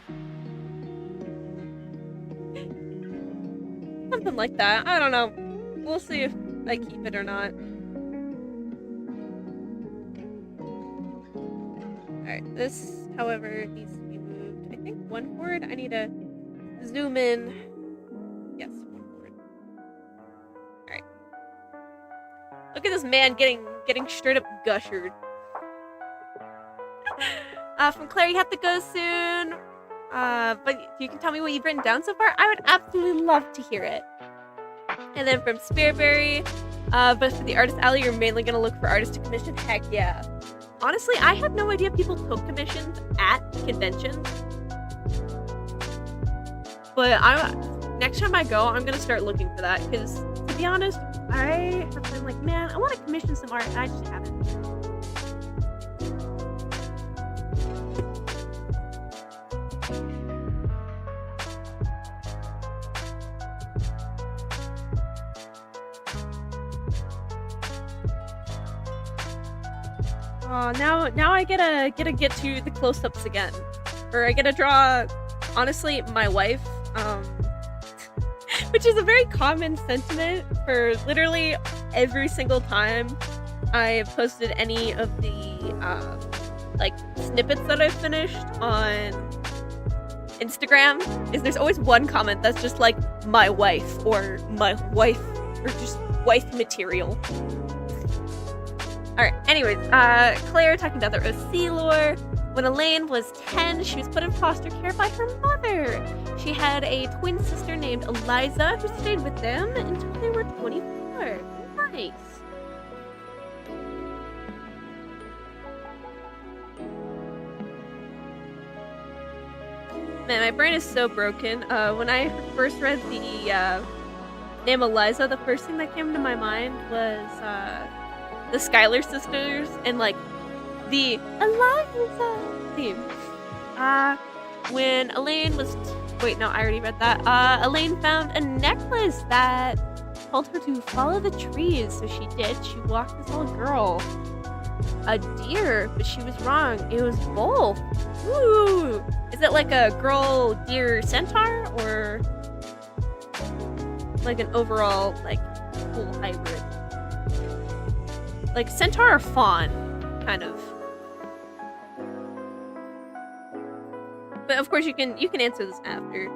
Something like that. I don't know. We'll see if I keep it or not. Alright, this, however, needs to be moved. I think one forward. I need to zoom in. Yes, one forward. Alright. Look at this man getting straight up gushered. From Claire, you have to go soon. But you can tell me what you've written down so far. I would absolutely love to hear it. And then from Spiritberry, but for the Artist Alley, you're mainly gonna look for artists to commission. Heck yeah. Honestly, I had no idea people took commissions at conventions. But next time I go, I'm gonna start looking for that, because to be honest, I have been like, man, I want to commission some art, and I just haven't. Oh, now I gotta get to the close-ups again, or I gotta draw. Honestly, my wife, which is a very common sentiment for literally every single time I've posted any of the like snippets that I've finished on Instagram. Is there's always one comment that's just like my wife or just wife material. Alright, anyways, Claire talking about the OC lore. When Elaine was 10, she was put in foster care by her mother. She had a twin sister named Eliza who stayed with them until they were 24. Nice. Man, my brain is so broken. When I first read the name Eliza, the first thing that came to my mind was the Skylar sisters and like the Eliza theme. When Elaine was wait, no, I already read that. Elaine found a necklace that told her to follow the trees, so she did. She walked this little girl. A deer, but she was wrong. It was both. Ooh. Is it like a girl deer centaur or like an overall like cool hybrid? Like centaur or fawn, kind of. But of course you can answer this after.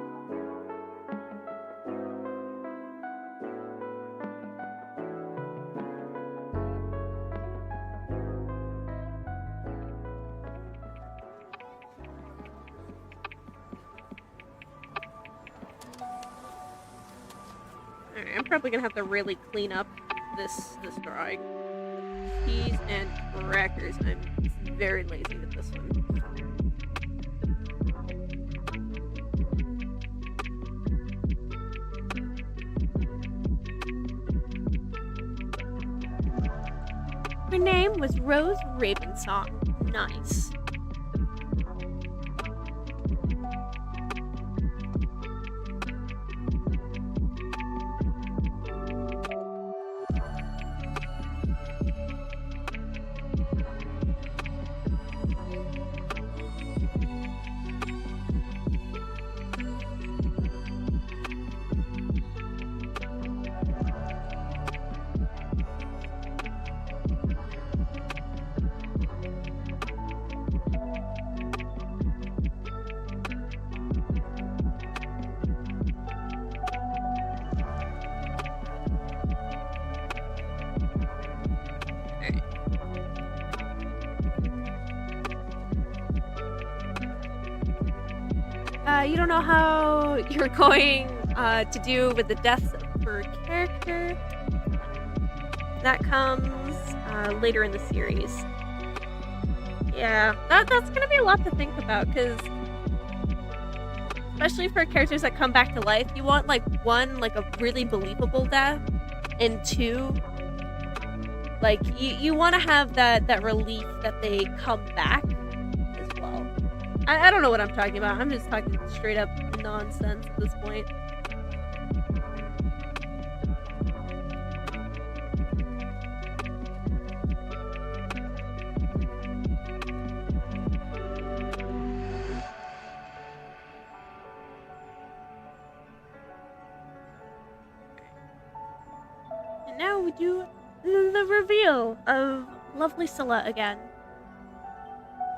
Alright, I'm probably gonna have to really clean up this drawing. Cheese and crackers. I'm very lazy with this one. Her name was Rose Ravensong. Nice. You don't know how you're going to do with the deaths per character. That comes later in the series. Yeah, that's gonna be a lot to think about, because especially for characters that come back to life, you want like one, like a really believable death, and two, like you want to have that relief that they come back as well. I don't know what I'm talking about. I'm just talking straight up nonsense at this point. And now we do the reveal of lovely Scylla again.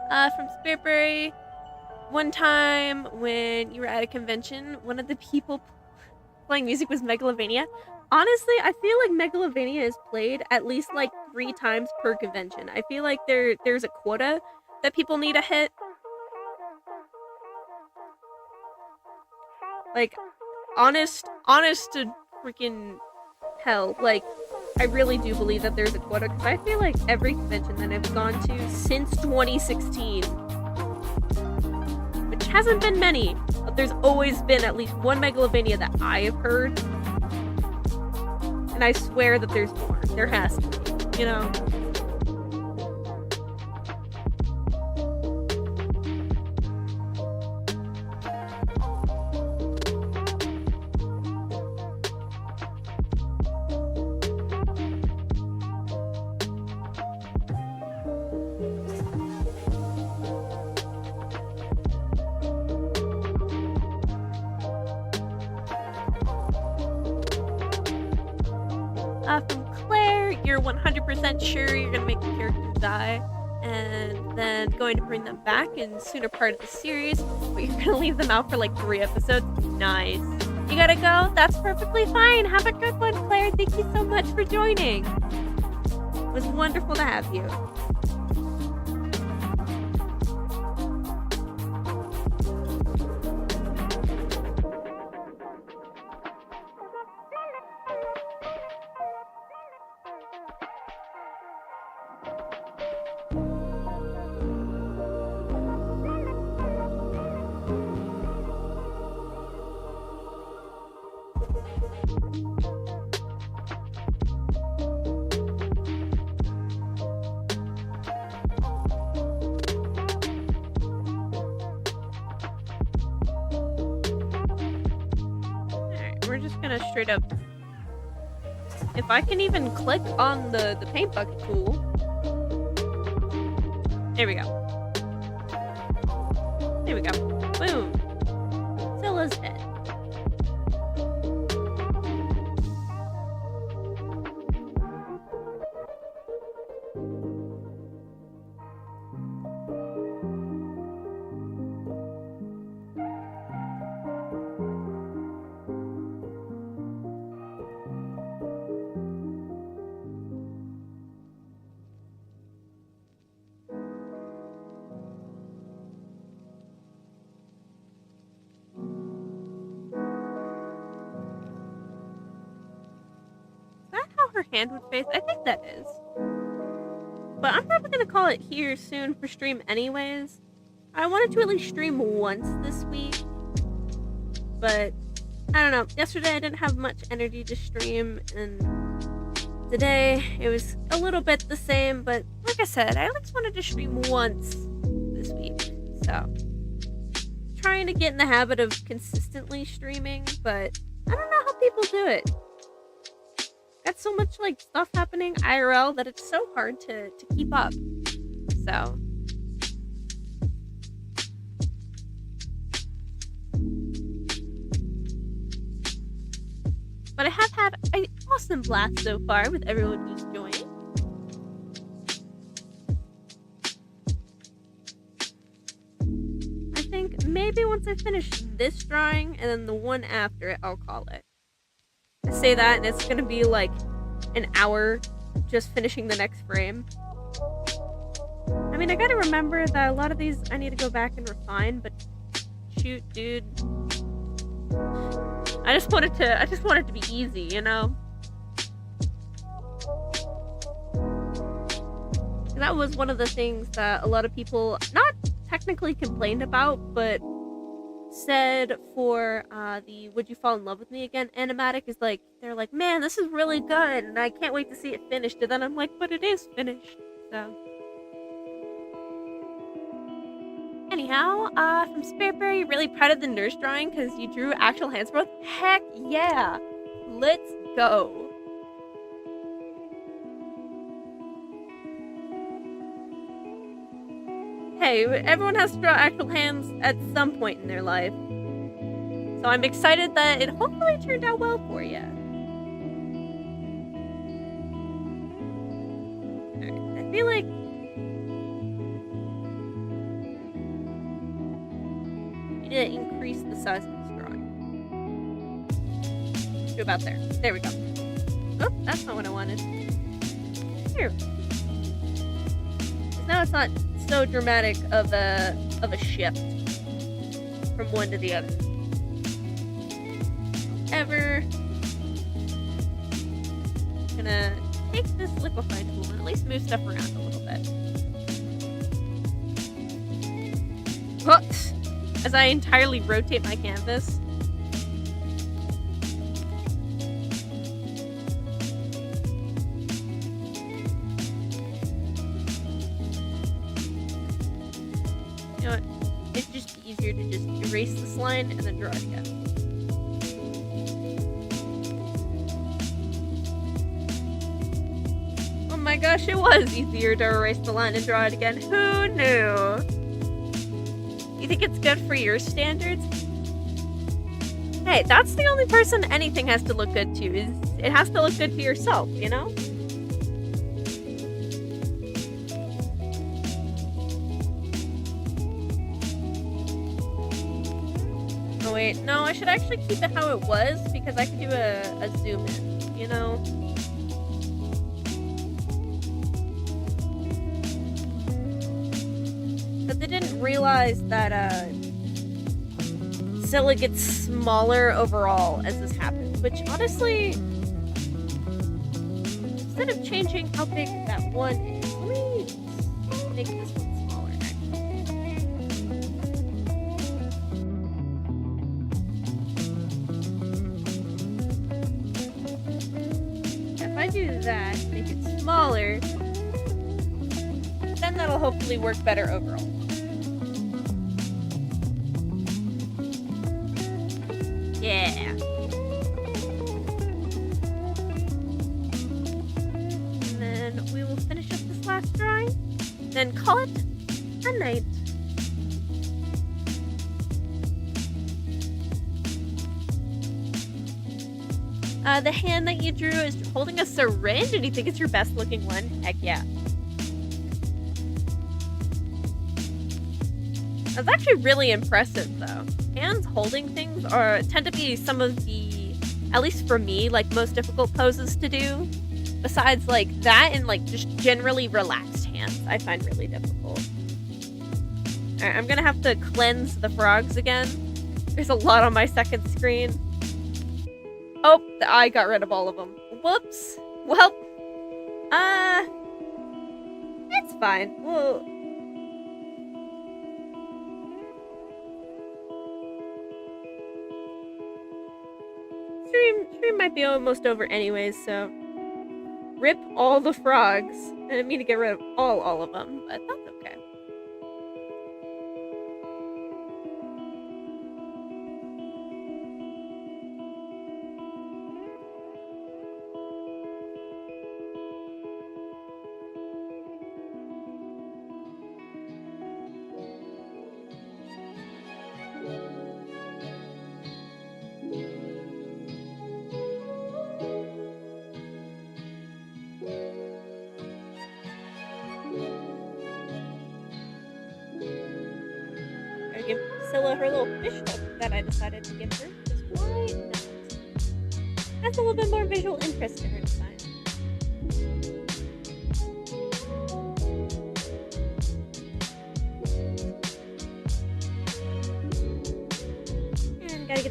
From Spiritberry, one time when you were at a convention, one of the people playing music was Megalovania. Honestly, I feel like Megalovania is played at least like 3 times per convention. I feel like there's a quota that people need to hit. Like, honest to freaking hell, like, I really do believe that there's a quota, because I feel like every convention that I've gone to since 2016, which hasn't been many, but there's always been at least one Megalovania that I have heard, and I swear that there's more. There has to be, you know? From Claire, you're 100% sure you're going to make the characters die, and then going to bring them back in sooner part of the series, but you're going to leave them out for like 3 episodes. Nice. You gotta go? That's perfectly fine. Have a good one, Claire. Thank you so much for joining. It was wonderful to have you. We're just gonna straight up, if I can even click on the paint bucket tool. There we go. There we go. Boom. Scylla's head. Her hand would face. I think that is. But I'm probably going to call it here soon for stream anyways. I wanted to at least stream once this week, but I don't know. Yesterday I didn't have much energy to stream, and today it was a little bit the same, but like I said, I at least wanted to stream once this week. So, trying to get in the habit of consistently streaming, but I don't know how people do it. Got so much like stuff happening IRL that it's so hard to keep up. So but I have had an awesome blast so far with everyone who's joined. I think maybe once I finish this drawing and then the one after it, I'll call it. I say that and it's gonna be like an hour just finishing the next frame. I mean, I gotta remember that a lot of these I need to go back and refine, but shoot, dude. I just want it to be easy, you know? That was one of the things that a lot of people not technically complained about, but said for the Would You Fall in Love with Me Again animatic is like, they're like, man, this is really good, and I can't wait to see it finished. And then I'm like, but it is finished. So anyhow, from Spirit Bear, you're really proud of the nurse drawing because you drew actual hands growth? Heck yeah! Let's go. Hey, everyone has to draw actual hands at some point in their life. So I'm excited that it hopefully turned out well for you. Alright, I feel like I need to increase the size of this drawing. To about there. There we go. Oh, that's not what I wanted. Here. Now it's not so dramatic of a shift from one to the other. However, I'm gonna take this liquefy tool and at least move stuff around a little bit. As I entirely rotate my canvas. You know what? It'd just be easier to just erase this line and then draw it again. Oh my gosh, it was easier to erase the line and draw it again. Who knew? You think it's good for your standards? Hey, that's the only person anything has to look good to. Is it has to look good to yourself, you know? Oh wait, no, I should actually keep it how it was because I could do a zoom in, you know? But they didn't realize that Scylla gets smaller overall as this happens, which honestly, instead of changing how big that one is, let me make this one smaller actually. If I do that, make it smaller, then that'll hopefully work better overall. Yeah. And then we will finish up this last drawing, then call it a night. The hand that you drew is holding a syringe, and you think it's your best looking one? Heck yeah. That's actually really impressive, though. Hands holding things tend to be some of the, at least for me, like most difficult poses to do. Besides like that and like just generally relaxed hands, I find really difficult. Alright, I'm gonna have to cleanse the frogs again. There's a lot on my second screen. Oh, I got rid of all of them. Whoops. Well, it's fine. Well. Stream might be almost over anyways, so rip all the frogs. I didn't mean to get rid of all of them, but that's okay. Give Scylla her little fish hook that I decided to give her, because why not? That's a little bit more visual interest to her design.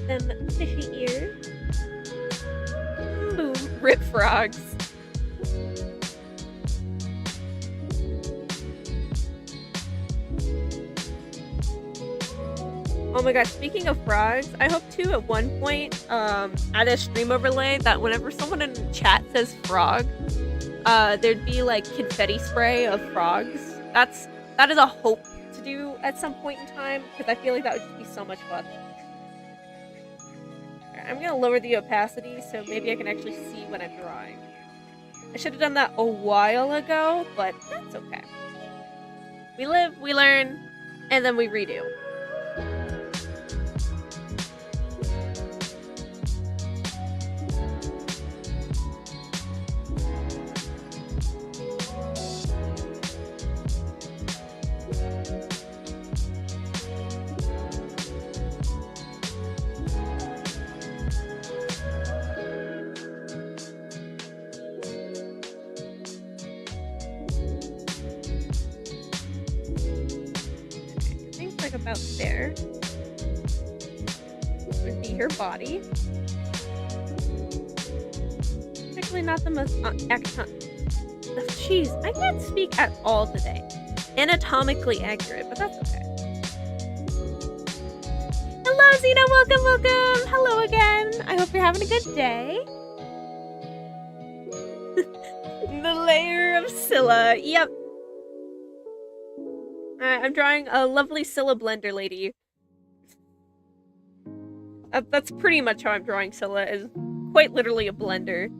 them fishy ears. Boom. Rip frogs. Oh my god, speaking of frogs, I hope to at one point add a stream overlay that whenever someone in the chat says frog, there'd be like confetti spray of frogs. That is a hope to do at some point in time, because I feel like that would just be so much fun. I'm gonna lower the opacity so maybe I can actually see what I'm drawing. I should have done that a while ago, but that's okay. We live, we learn, and then we redo. About there would be her body. Actually, not the most jeez, I can't speak at all today. Anatomically accurate, but that's okay. Hello, Zena. Welcome, welcome. Hello again. I hope you're having a good day. The layer of Scylla. Yep. I'm drawing a lovely Scylla blender lady. That's pretty much how I'm drawing Scylla, is quite literally a blender.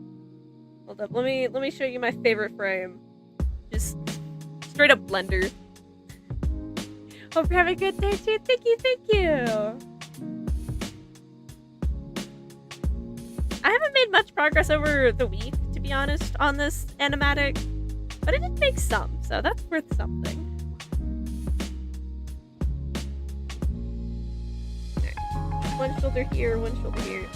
Hold up, let me show you my favorite frame. Just straight up blender. Hope you're having a good day too. Thank you, thank you. I haven't made much progress over the week, to be honest, on this animatic, but I did make some, so that's worth something. One shoulder here, one shoulder here.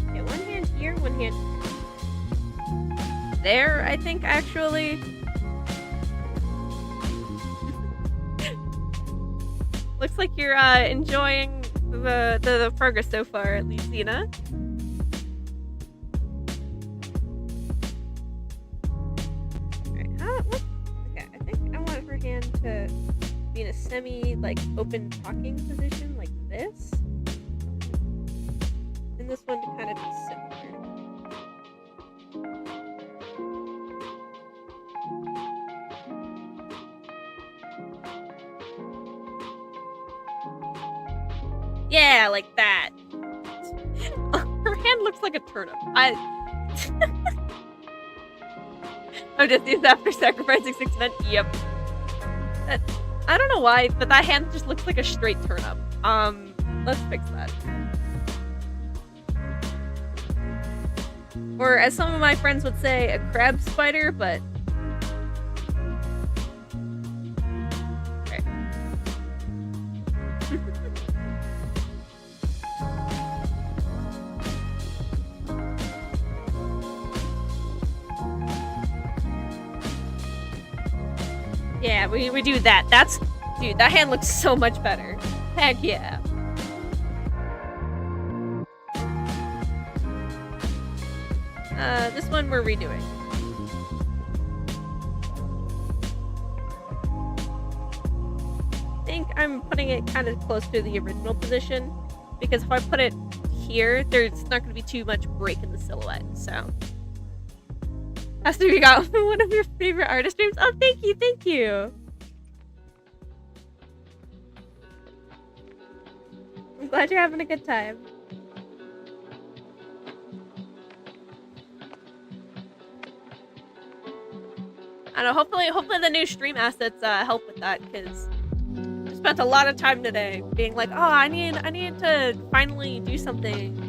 Okay, one hand here, one hand there, I think, actually. Looks like you're enjoying the progress so far, at least, Zena. To be in a semi open talking position like this, and this one to kind of be similar. Yeah, like that. Her hand looks like a turnip. Oh, just these after sacrificing 6 men. Yep. I don't know why, but that hand just looks like a straight turnip. Let's fix that. Or as some of my friends would say, a crab spider, but... Okay. Yeah, we do that. Dude, that hand looks so much better. Heck yeah. This one we're redoing. I think I'm putting it kind of close to the original position, because if I put it here, there's not going to be too much break in the silhouette, so... After we got one of your favorite artist streams. Oh, thank you, thank you. I'm glad you're having a good time. I don't know, hopefully the new stream assets help with that, because I spent a lot of time today being like, oh, I need to finally do something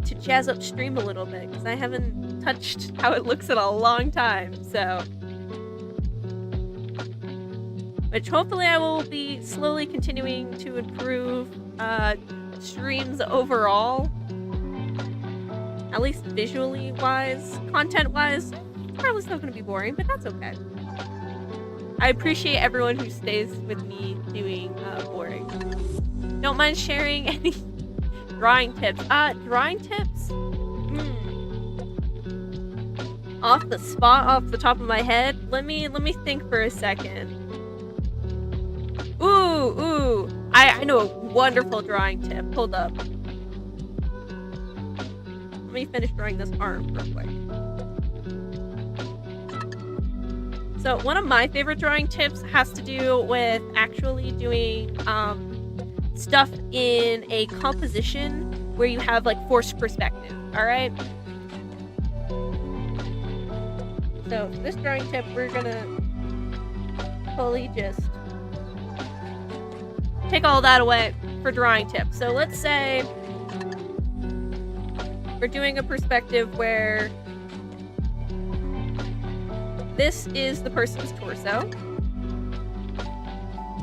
to jazz up stream a little bit, because I haven't touched how it looks in a long time, so... Which hopefully I will be slowly continuing to improve streams overall. At least visually wise, content wise, it's probably still gonna be boring, but that's okay. I appreciate everyone who stays with me doing boring. Don't mind sharing any drawing tips. Drawing tips? Off the spot, off the top of my head, let me think for a second. Ooh, I know a wonderful drawing tip. Hold up. Let me finish drawing this arm real quick. So one of my favorite drawing tips has to do with actually doing stuff in a composition where you have like forced perspective, all right? So for this drawing tip, we're gonna fully just take all that away for drawing tips. So let's say we're doing a perspective where this is the person's torso,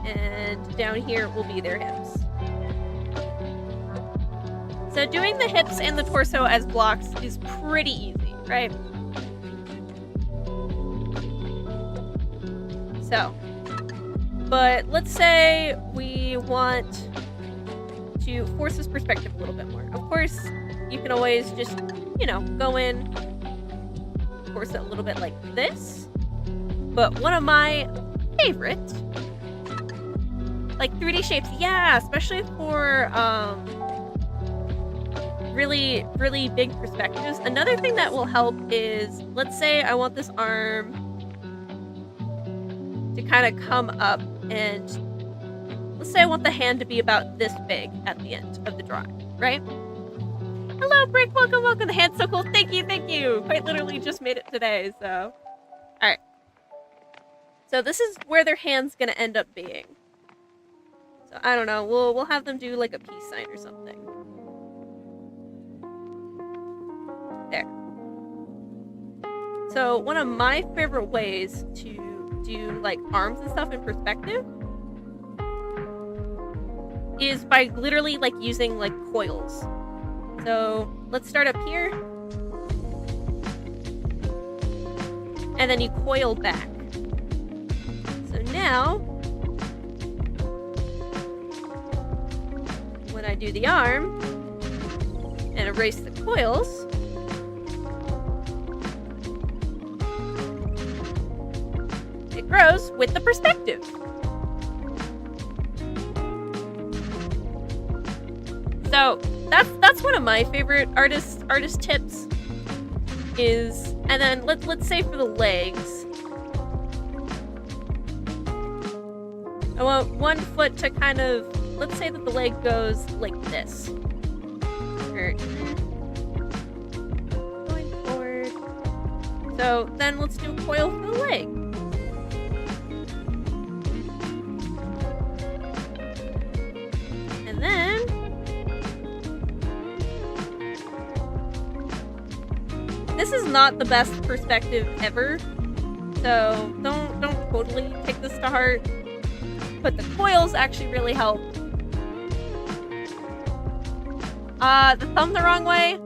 and down here will be their hips. So doing the hips and the torso as blocks is pretty easy, right? So, but let's say we want to force this perspective a little bit more. Of course, you can always just, go in, force it a little bit like this. But one of my favorite, like 3D shapes, yeah, especially for really, really big perspectives. Another thing that will help is, let's say I want this arm to kind of come up, and let's say I want the hand to be about this big at the end of the drawing, right? Hello, Brick, welcome. The hand's so cool. Thank you. Quite literally just made it today, so. All right. So this is where their hand's gonna end up being. So I don't know, we'll have them do like a peace sign or something. There. So one of my favorite ways to do like arms and stuff in perspective is by literally like using like coils. So let's start up here, and then you coil back. So now when I do the arm and erase the coils, it grows with the perspective. So that's one of my favorite artist tips is, and then let's say for the legs, I want one foot to kind of, let's say that the leg goes like this. Or, going forward. So then let's do a coil for the leg. And then this is not the best perspective ever, so don't totally take this to heart. But the coils actually really help. The thumb the wrong way?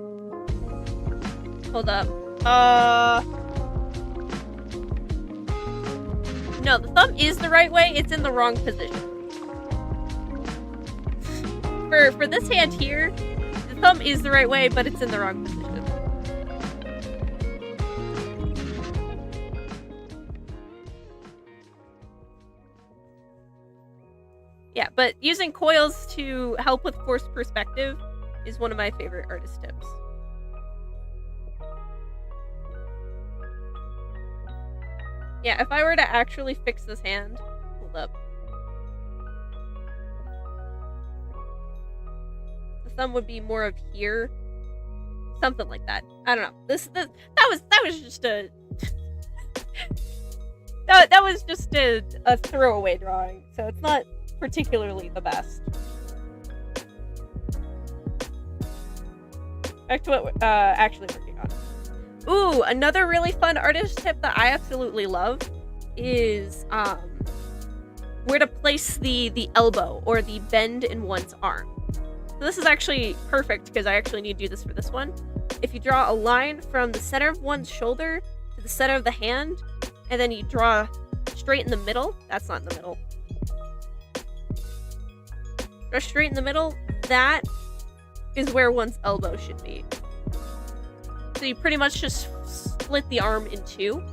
Hold up. No, the thumb is the right way, it's in the wrong position. For this hand here, the thumb is the right way, but it's in the wrong position. Yeah, but using coils to help with forced perspective is one of my favorite artist tips. Yeah, if I were to actually fix this hand, hold up. The thumb would be more of here, something like that. I don't know. That was just a that was just a throwaway drawing, so it's not particularly the best. Back to what we're actually working on. Ooh, another really fun artist tip that I absolutely love is where to place the elbow or the bend in one's arm. So this is actually perfect because I actually need to do this for this one. if you draw a line from the center of one's shoulder to the center of the hand, and then you draw straight in the middle, that's not in the middle. Draw straight in the middle, that is where one's elbow should be. So you pretty much just split the arm in two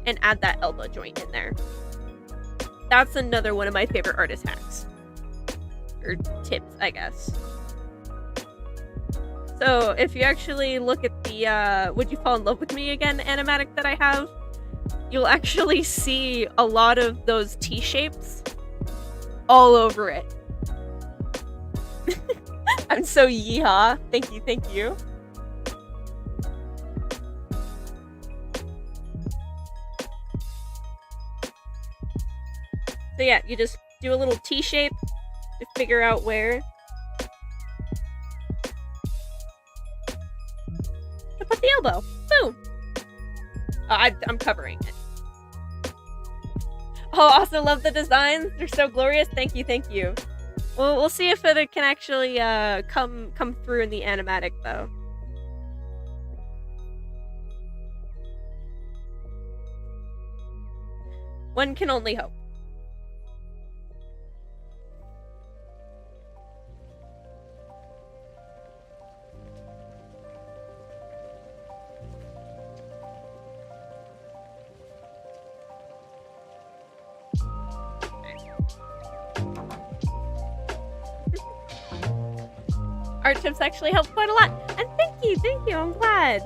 and add that elbow joint in there. That's another one of my favorite artist hacks. Or tips, I guess. So if you actually look at the Would You Fall in Love With Me Again animatic that I have, you'll actually see a lot of those T-shapes all over it. I'm so yeehaw. Thank you, thank you. So yeah, you just do a little T-shape to figure out where to put the elbow. Boom! I'm covering it. Oh, also love the designs. They're so glorious. Thank you, thank you. Well, we'll see if it can actually come through in the animatic, though. One can only hope. Art tips actually help quite a lot. And thank you, I'm glad.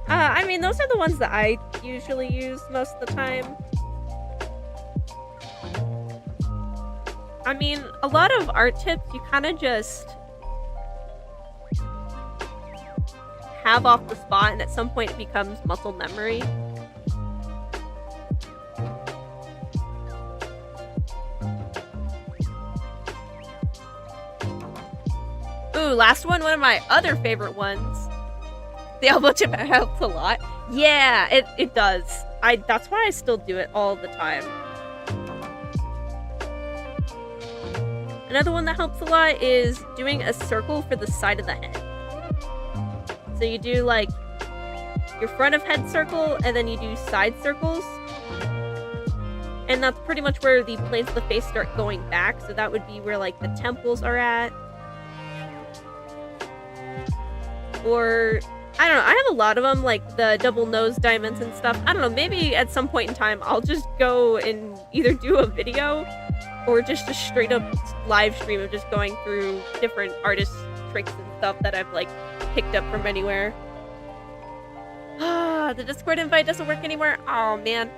I mean, those are the ones that I usually use most of the time. I mean, a lot of art tips you kind of just have off the spot, and at some point it becomes muscle memory. Ooh, last one of my other favorite ones. The elbow tip helps a lot. Yeah, it does. That's why I still do it all the time. Another one that helps a lot is doing a circle for the side of the head. So you do like your front of head circle, and then you do side circles. And that's pretty much where the planes of the face start going back. So that would be where like the temples are at. Or, I don't know, I have a lot of them, like the double nose diamonds and stuff. I don't know, maybe at some point in time I'll just go and either do a video or just a straight up live stream of just going through different artist tricks and stuff that I've like picked up from anywhere. Ah, the Discord invite doesn't work anywhere. Oh man.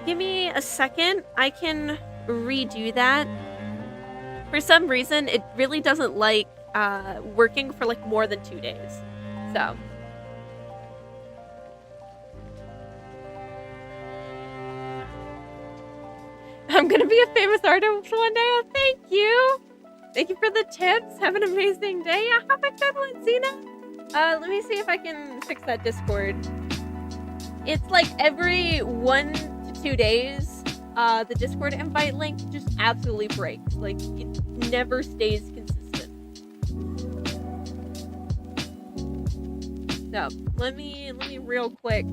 Give me a second. I can redo that. For some reason, it really doesn't like working for like more than 2 days. So I'm gonna be a famous artist one day. Oh, thank you. Thank you for the tips. Have an amazing day. Yeah, have a good one, Zena. Let me see if I can fix that Discord. It's like every 1 to 2 days, the Discord invite link just absolutely breaks. Like, it never stays consistent. So, let me real quick.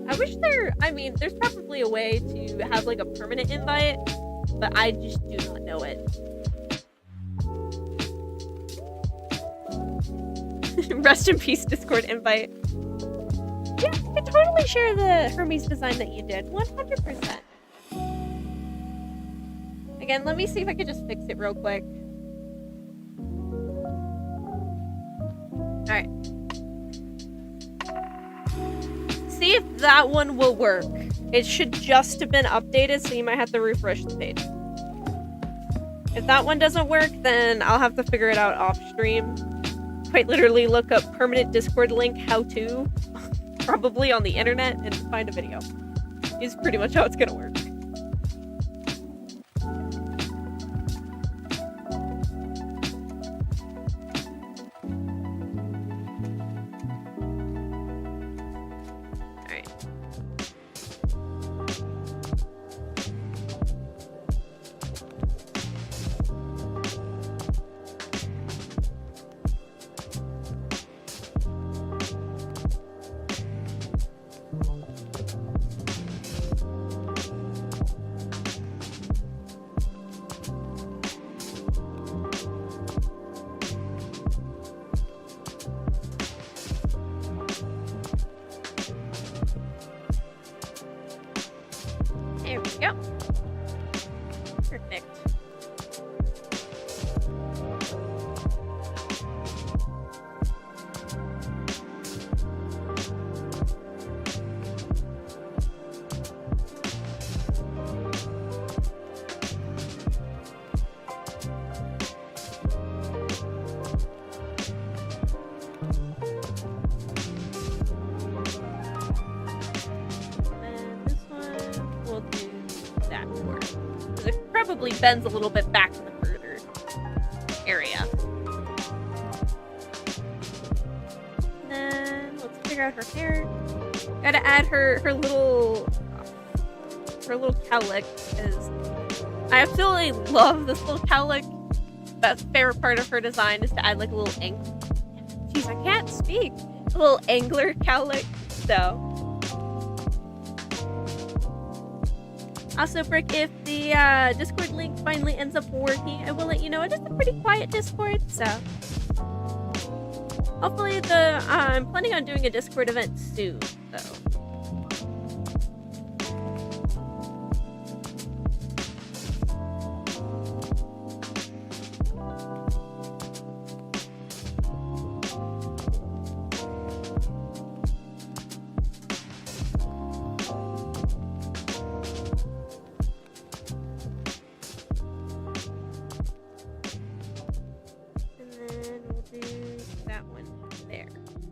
I wish there's probably a way to have like a permanent invite, but I just do not know it. Rest in peace, Discord invite. Yeah, I could totally share the Hermes design that you did. 100%. Again, let me see if I could just fix it real quick. Alright. See if that one will work. It should just have been updated, so you might have to refresh the page. If that one doesn't work, then I'll have to figure it out off stream. Quite literally look up permanent Discord link how to, probably on the internet, and find a video. Is pretty much how it's gonna work. probably bends a little bit back to the further area. And then let's figure out her hair. Gotta add her little cowlick, because I absolutely love this little cowlick. The favorite part of her design is to add like a little jeez, I can't speak. A little angler cowlick. So also, Brick, if the Discord link finally ends up working, I will let you know. It is a pretty quiet Discord, so hopefully I'm planning on doing a Discord event soon, so.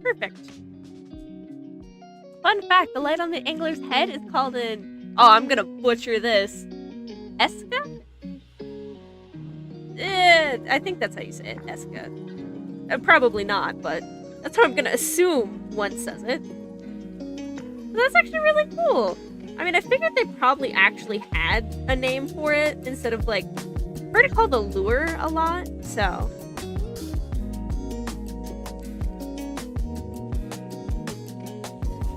Perfect. Fun fact, the light on the angler's head is called an... Oh, I'm gonna butcher this. Esca? I think that's how you say it, Esca. Probably not, but that's how I'm gonna assume one says it. But that's actually really cool. I mean, I figured they probably actually had a name for it instead of like... I've heard it called a lure a lot, so...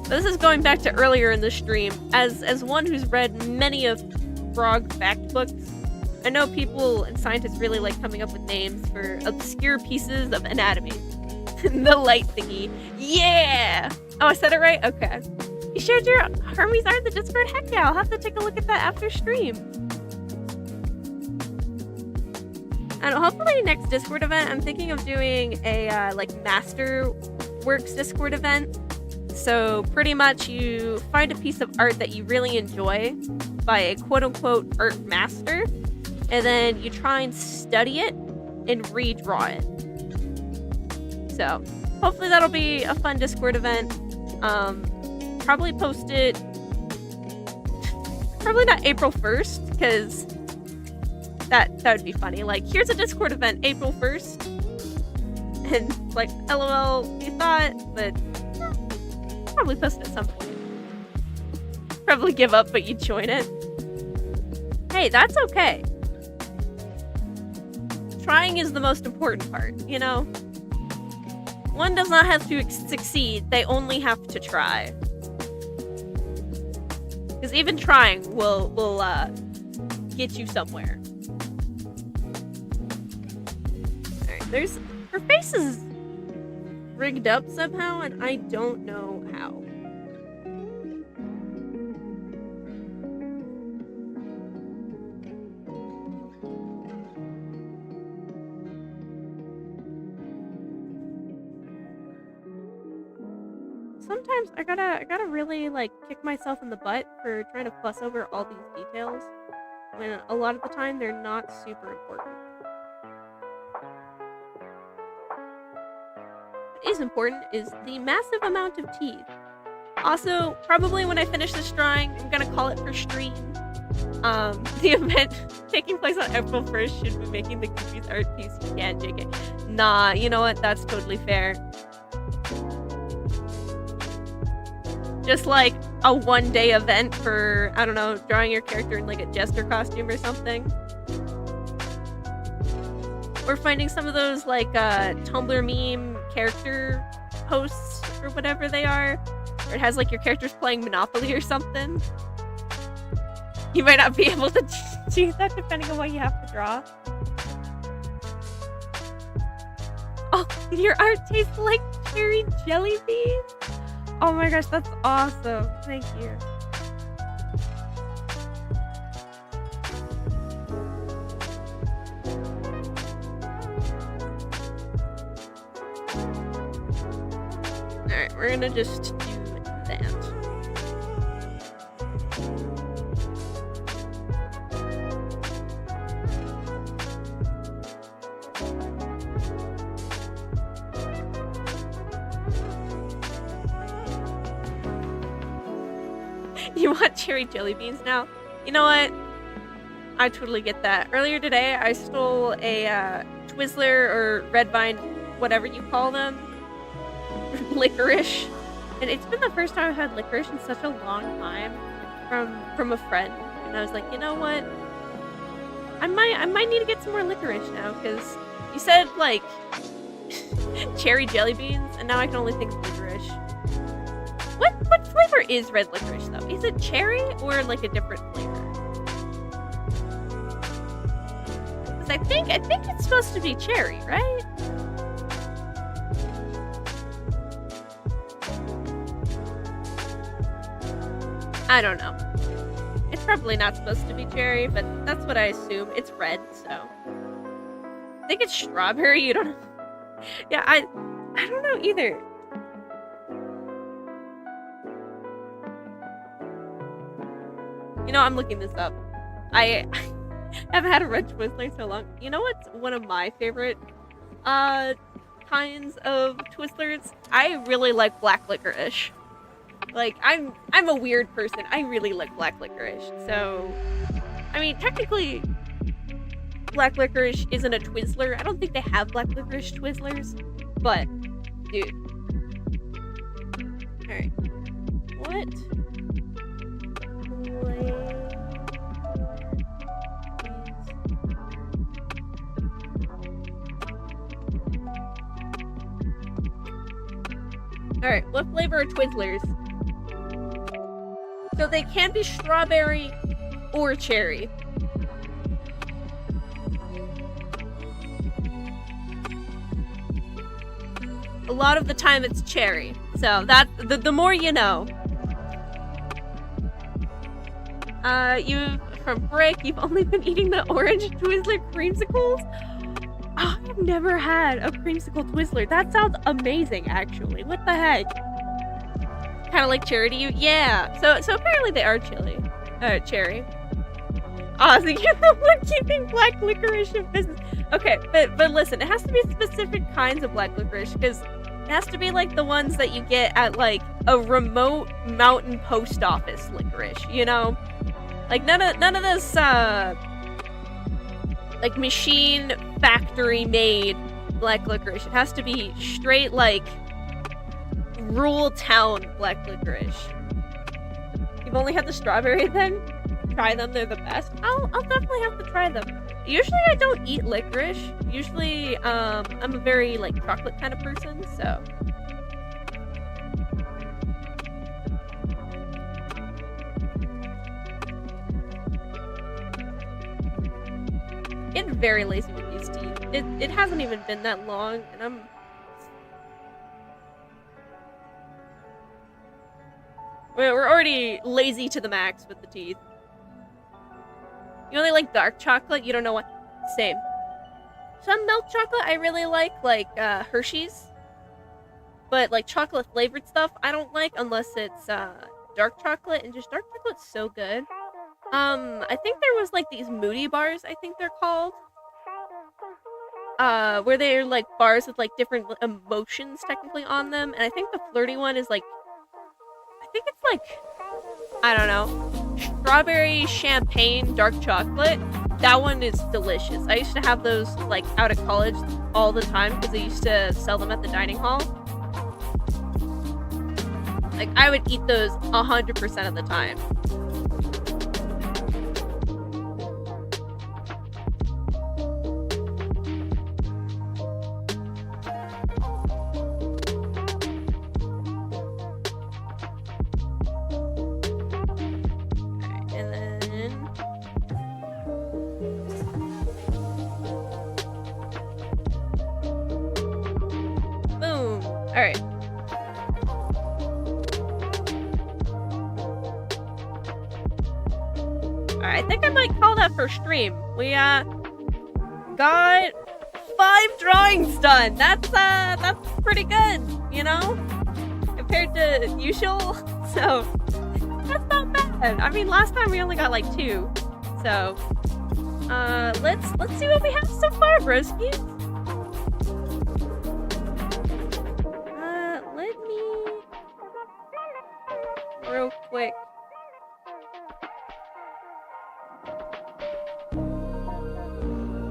This is going back to earlier in the stream. As one who's read many of frog fact books, I know people and scientists really like coming up with names for obscure pieces of anatomy. The light thingy. Yeah! Oh, I said it right? Okay. You shared your Hermes art in the Discord? Heck yeah, I'll have to take a look at that after stream. And hopefully next Discord event, I'm thinking of doing a like Masterworks Discord event. So pretty much you find a piece of art that you really enjoy by a quote-unquote art master, and then you try and study it and redraw it. So hopefully that'll be a fun Discord event. Probably post it... Probably not April 1st, because that would be funny. Like, here's a Discord event April 1st. And like, LOL, you thought, but... Probably post it at some point. Probably give up, but you join it. Hey, that's okay. Trying is the most important part, you know? One does not have to succeed, they only have to try. Because even trying will get you somewhere. Alright, there's... Her face is rigged up somehow, and I don't know how. Sometimes I gotta really like kick myself in the butt for trying to fuss over all these details, when a lot of the time they're not super important. Is important is the massive amount of teeth. Also, probably when I finish this drawing, I'm gonna call it for stream. The event taking place on April 1st should be making the goofiest art piece you can, JK. Nah, you know what? That's totally fair. Just like a one-day event for, I don't know, drawing your character in like a jester costume or something. Or finding some of those like Tumblr meme character posts or whatever they are. Or it has like your characters playing Monopoly or something. You might not be able to choose that depending on what you have to draw. Oh, your art tastes like cherry jelly beans? Oh my gosh, that's awesome. Thank you. Alright, we're gonna just do that. You want cherry jelly beans now? You know what? I totally get that. Earlier today, I stole a Twizzler or Red Vine, whatever you call them, licorice, and it's been the first time I've had licorice in such a long time from a friend, and I was like, you know what? I might need to get some more licorice now, because you said like cherry jelly beans, and now I can only think of licorice. What flavor is red licorice though? Is it cherry or like a different flavor? Because I think it's supposed to be cherry, right? I don't know. It's probably not supposed to be cherry, but that's what I assume. It's red, so I think it's strawberry. You don't know. Yeah, I don't know either. You know, I'm looking this up. I haven't had a red Twizzler so long. You know what's one of my favorite kinds of Twizzlers? I really like black licorice. Like, I'm a weird person. I really like black licorice. So, I mean, technically, black licorice isn't a Twizzler. I don't think they have black licorice Twizzlers. But, dude. Alright. What? Alright, what flavor are Twizzlers? So they can be strawberry or cherry. A lot of the time it's cherry. So that the more you know. From Brick, you've only been eating the orange Twizzler creamsicles? Oh, I've never had a creamsicle Twizzler. That sounds amazing, actually. What the heck? Kind of like cherry to you? Yeah. So apparently they are cherry. Oh, so you're the one keeping black licorice in business. Okay, but listen, it has to be specific kinds of black licorice, because it has to be like the ones that you get at like a remote mountain post office licorice, you know? Like none of this like machine factory made black licorice. It has to be straight like rural town black licorice. You've only had the strawberry then? Try them, they're the best. I'll definitely have to try them. Usually I don't eat licorice. Usually I'm a very like chocolate kind of person, so getting very lazy with these teeth. It hasn't even been that long, and we're already lazy to the max with the teeth. You only like dark chocolate? You don't know what? Same. Some milk chocolate I really like Hershey's. But like chocolate flavored stuff I don't like unless it's dark chocolate, and just dark chocolate's so good. I think there was like these Moody bars, I think they're called. Where they're like bars with like different emotions technically on them, and I think the flirty one is like, I think it's like, I don't know, strawberry champagne dark chocolate. That one is delicious. I used to have those like out of college all the time because they used to sell them at the dining hall. Like I would eat those 100% of the time. Alright. I think I might call that for stream. We got 5 drawings done. That's pretty good, you know? Compared to usual. So that's not bad. I mean, last time we only got like 2. So let's see what we have so far, broskies. Real quick.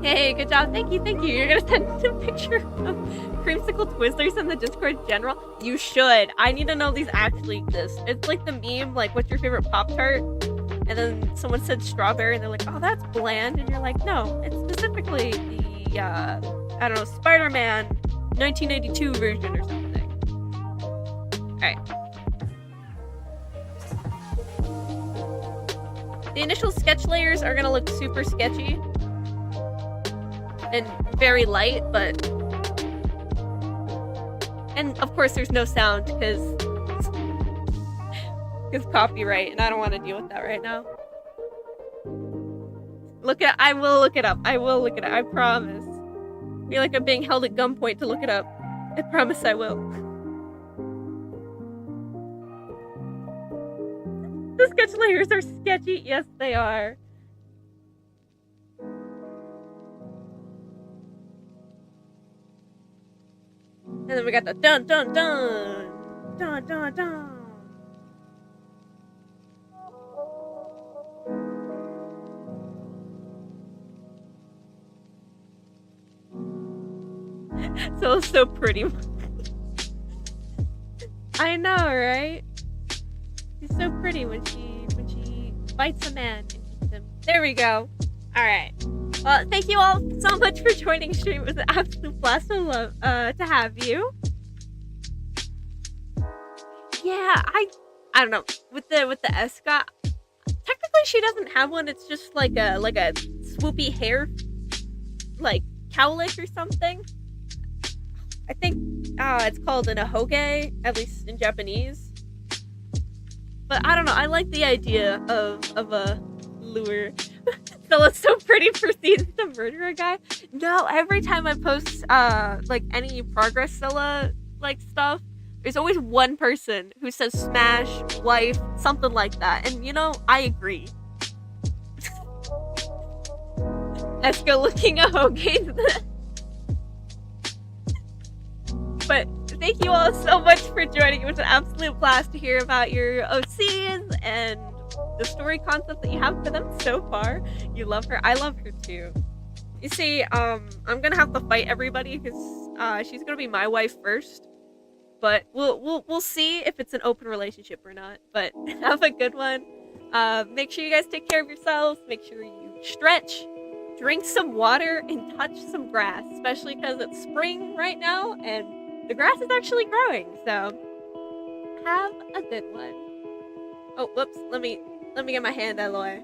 Hey, good job. Thank you, thank you. You're gonna send a picture of creamsicle Twizzlers in the Discord general? You should. I need to know these actually exist. It's like the meme, like, what's your favorite Pop-Tart? And then someone said strawberry, and they're like, oh, that's bland. And you're like, no, it's specifically the, I don't know, Spider-Man 1992 version or something. Alright. The initial sketch layers are gonna look super sketchy. And very light, but... And of course there's no sound, because copyright, and I don't want to deal with that right now. I will look it up. I will look it up. I promise. I feel like I'm being held at gunpoint to look it up. I promise I will. The sketch layers are sketchy. Yes, they are. And then we got the dun dun dun dun dun dun. So pretty. I know, right? She's so pretty when she bites a man and eats him. There we go. All right. Well, thank you all so much for joining stream. It was an absolute blast to have you. Yeah, I don't know. With the Escot, technically she doesn't have one. It's just like a swoopy hair, like cowlick or something. I think it's called an ahoge, at least in Japanese. But I don't know. I like the idea of a lure. Scylla's so pretty proceeds to murder a guy. No, every time I post like any progress Scylla like stuff, there's always one person who says smash, wife, something like that. And you know, I agree. Let's go looking at ahoges. But thank you all so much for joining. It was an absolute blast to hear about your OCs and the story concept that you have for them so far. You love her. I love her too. You see, I'm gonna have to fight everybody because she's gonna be my wife first. But we'll see if it's an open relationship or not. But have a good one. Make sure you guys take care of yourselves. Make sure you stretch, drink some water, and touch some grass, especially because it's spring right now and the grass is actually growing. So have a good one. Oh, whoops. Let me get my hand, Aloy.